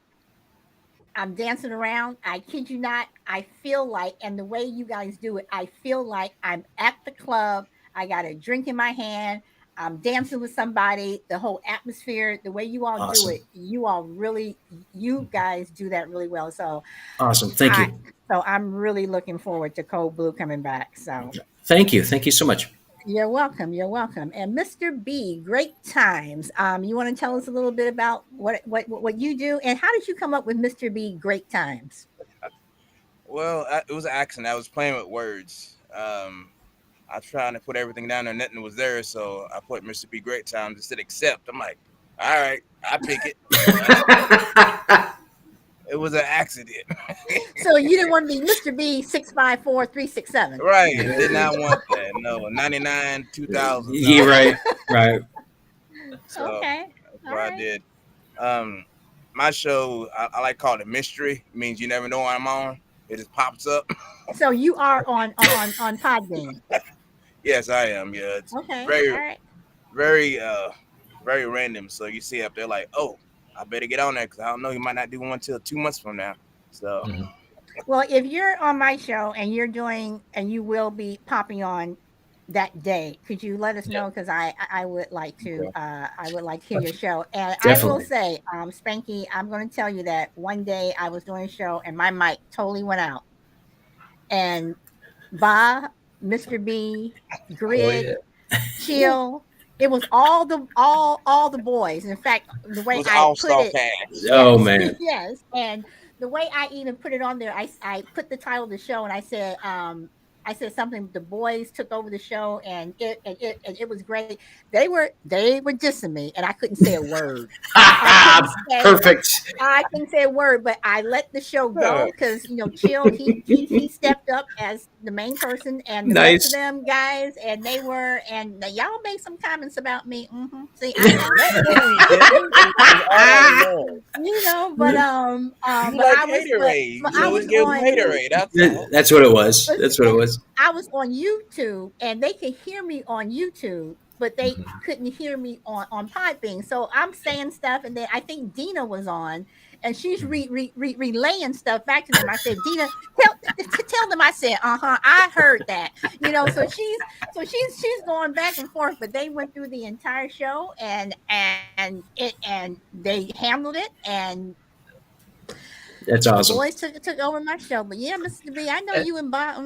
I'm dancing around. I kid you not. I feel like, and the way you guys do it, I feel like I'm at the club. I got a drink in my hand. I'm dancing with somebody. The whole atmosphere, the way you all do Awesome. it, you guys do that really well. So Awesome. Thank I, you. so I'm really looking forward to Cold Blue coming back. So Thank you. Thank you so much. you're welcome. You're welcome. And Mr. B, great times. You want to tell us a little bit about what you do and how did you come up with Mr. B, great times? Well, it was an accident. I was playing with words. I trying to put everything down there, nothing was there, so I put Mr. B Great Time to said accept. I'm like, all right, I pick it. It was an accident. So you didn't want to be Mr. B 654367. Right. Did not want that. No, 99, 2000. Yeah, right. Right. So Okay. that's All what I right. did. My show, I like call it mystery. It means you never know what I'm on. It just pops up. So you are on Podbean. Yes, I am. Yeah, it's Okay. very, All right. very, very random. So you see up there like, oh, I better get on there because I don't know. You might not do one till 2 months from now. So Well, if you're on my show and you're doing and you will be popping on that day, could you let us Yeah. know? Because I would like to Okay. I would like to hear your show. And I will Definitely. say, Spanky, I'm going to tell you that one day I was doing a show and my mic totally went out. And Bob, Mr. B, Oh Grid, yeah. Chill. It was all the boys. In fact, the it way was I all put star it, cast. Oh yes, man. yes. And the way I even put it on there, I put the title of the show and I said something. The boys took over the show, and it was great. They were dissing me, and I couldn't say a word. I couldn't say Perfect. I can say a word, but I let the show go because Chill he stepped up as the main person, and the rest of Nice. them guys, and y'all made some comments about me. See, I know, No, we didn't. It was all love. You but like but Haterade. You I always was give them on. Haterade. That's all. That's what it was. But That's what it was. I was on YouTube and they could hear me on YouTube, but they Mhm. couldn't hear me on Podbean. So I'm saying stuff, and then I think Dina was on, and she's relaying stuff back to them. I said, Dina, tell them I said, I heard that. So she's going back and forth, but they went through the entire show and they handled it and That's the awesome. boys took over my show. But yeah, Mr. B, I know And you and Bob.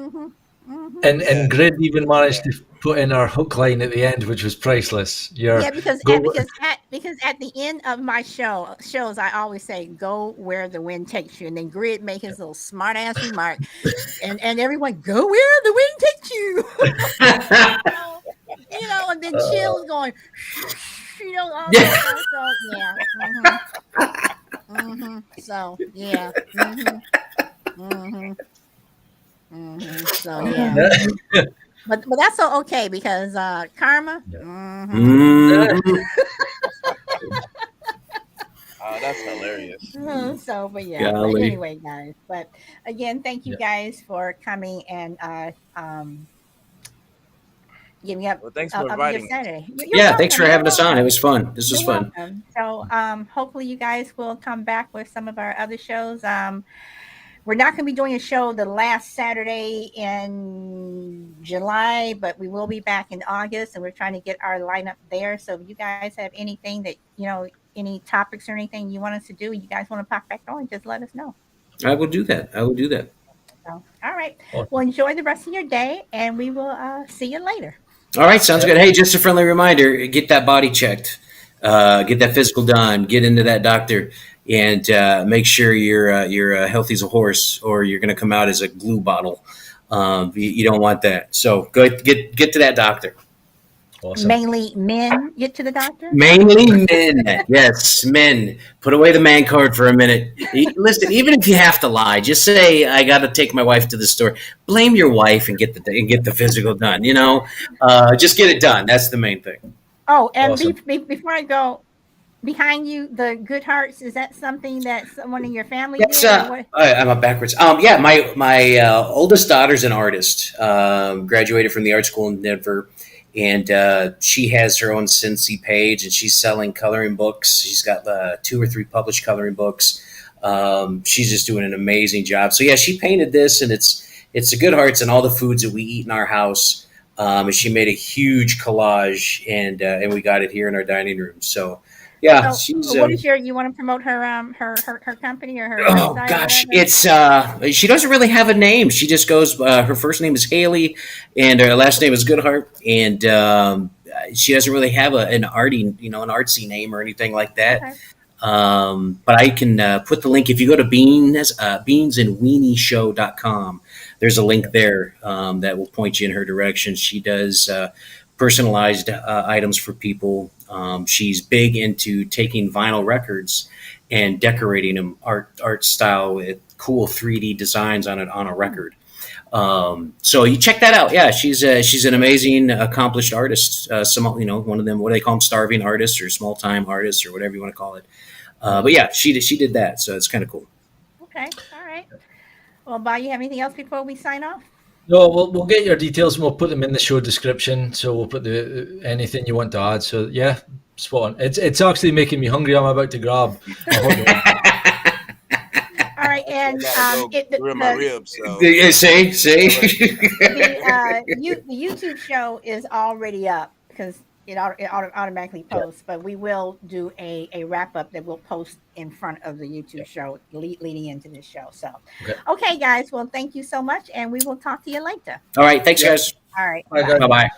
and, Yeah. and Grid even managed to put in our hook line at the end, which was priceless. Your Yeah, because go. at the end of my shows, I always say, "Go where the wind takes you," and then Grid make his little smart ass remark, and everyone go where the wind takes you. And then Chill's going, all that stuff. So yeah, so yeah, so yeah. But that's so okay because karma. Mhm. That's hilarious. But yeah. But Golly. anyway, guys. But again, thank you guys for coming and giving up Well, thanks for of your inviting us. Saturday. You're Yeah, thanks welcome. for You're having us on. It welcome. was fun. This was You're fun. welcome. So hopefully you guys will come back with some of our other shows. We're not going to be doing a show the last Saturday in July, but we will be back in August, and we're trying to get our lineup there. So if you guys have anything that, any topics or anything you want us to do, you guys want to pop back on, just let us know. I will do that. I will do that. So, all right. Awesome. Well, enjoy the rest of your day, and we will see you later. All right, sounds good. Hey, just a friendly reminder: get that body checked, get that physical done, get into that doctor. and make sure you're healthy as a horse, or you're going to come out as a glue bottle. You don't want that. So go get to that doctor. Awesome. Mainly men get to the doctor? Mainly men. Yes, men. Put away the man card for a minute. Listen, even if you have to lie, just say I got to take my wife to the store. Blame your wife and get the physical done. Just get it done. That's the main thing. Oh, and Awesome. before I go, behind you, the Good Hearts, is that something that someone in your family Yes, did? Or what? I'm up backwards. Yeah, my oldest daughter's an artist. Graduated from the art school in Denver, and she has her own Cincy page, and she's selling coloring books. She's got 2 or 3 published coloring books. She's just doing an amazing job. So yeah, she painted this, and it's the Good Hearts and all the foods that we eat in our house. And she made a huge collage, and we got it here in our dining room. So. Yeah, So, she's. what is you want to promote her company or her Oh website or gosh, whatever? it's she doesn't really have a name. She just goes. Her first name is Haley, and her last name is Goodhart, and she doesn't really have an artsy name or anything like that. Okay. But I can put the link if you go to beansandweenieshow.com. There's a link there that will point you in her direction. She does personalized items for people. She's big into taking vinyl records and decorating them art style with cool 3D designs on a record. So you check that out. Yeah, she's an amazing, accomplished artist. One of them, what do they call them, starving artists or small time artists or whatever you want to call it. But yeah, she did that, so it's kind of cool. Okay. All right. Well, Bob, you have anything else before we sign off? No, we'll get your details and we'll put them in the show description. So we'll put anything you want to add. So yeah, spot on. It's actually making me hungry. I'm about to grab a hot dog. All right, and grill my ribs. So. See. the YouTube show is already up because it automatically posts, but we will do a wrap up that we'll post in front of the YouTube show leading into this show. So, okay, guys. Well, thank you so much, and we will talk to you later. All right. Thanks, guys. All right. Bye, guys. Bye-bye.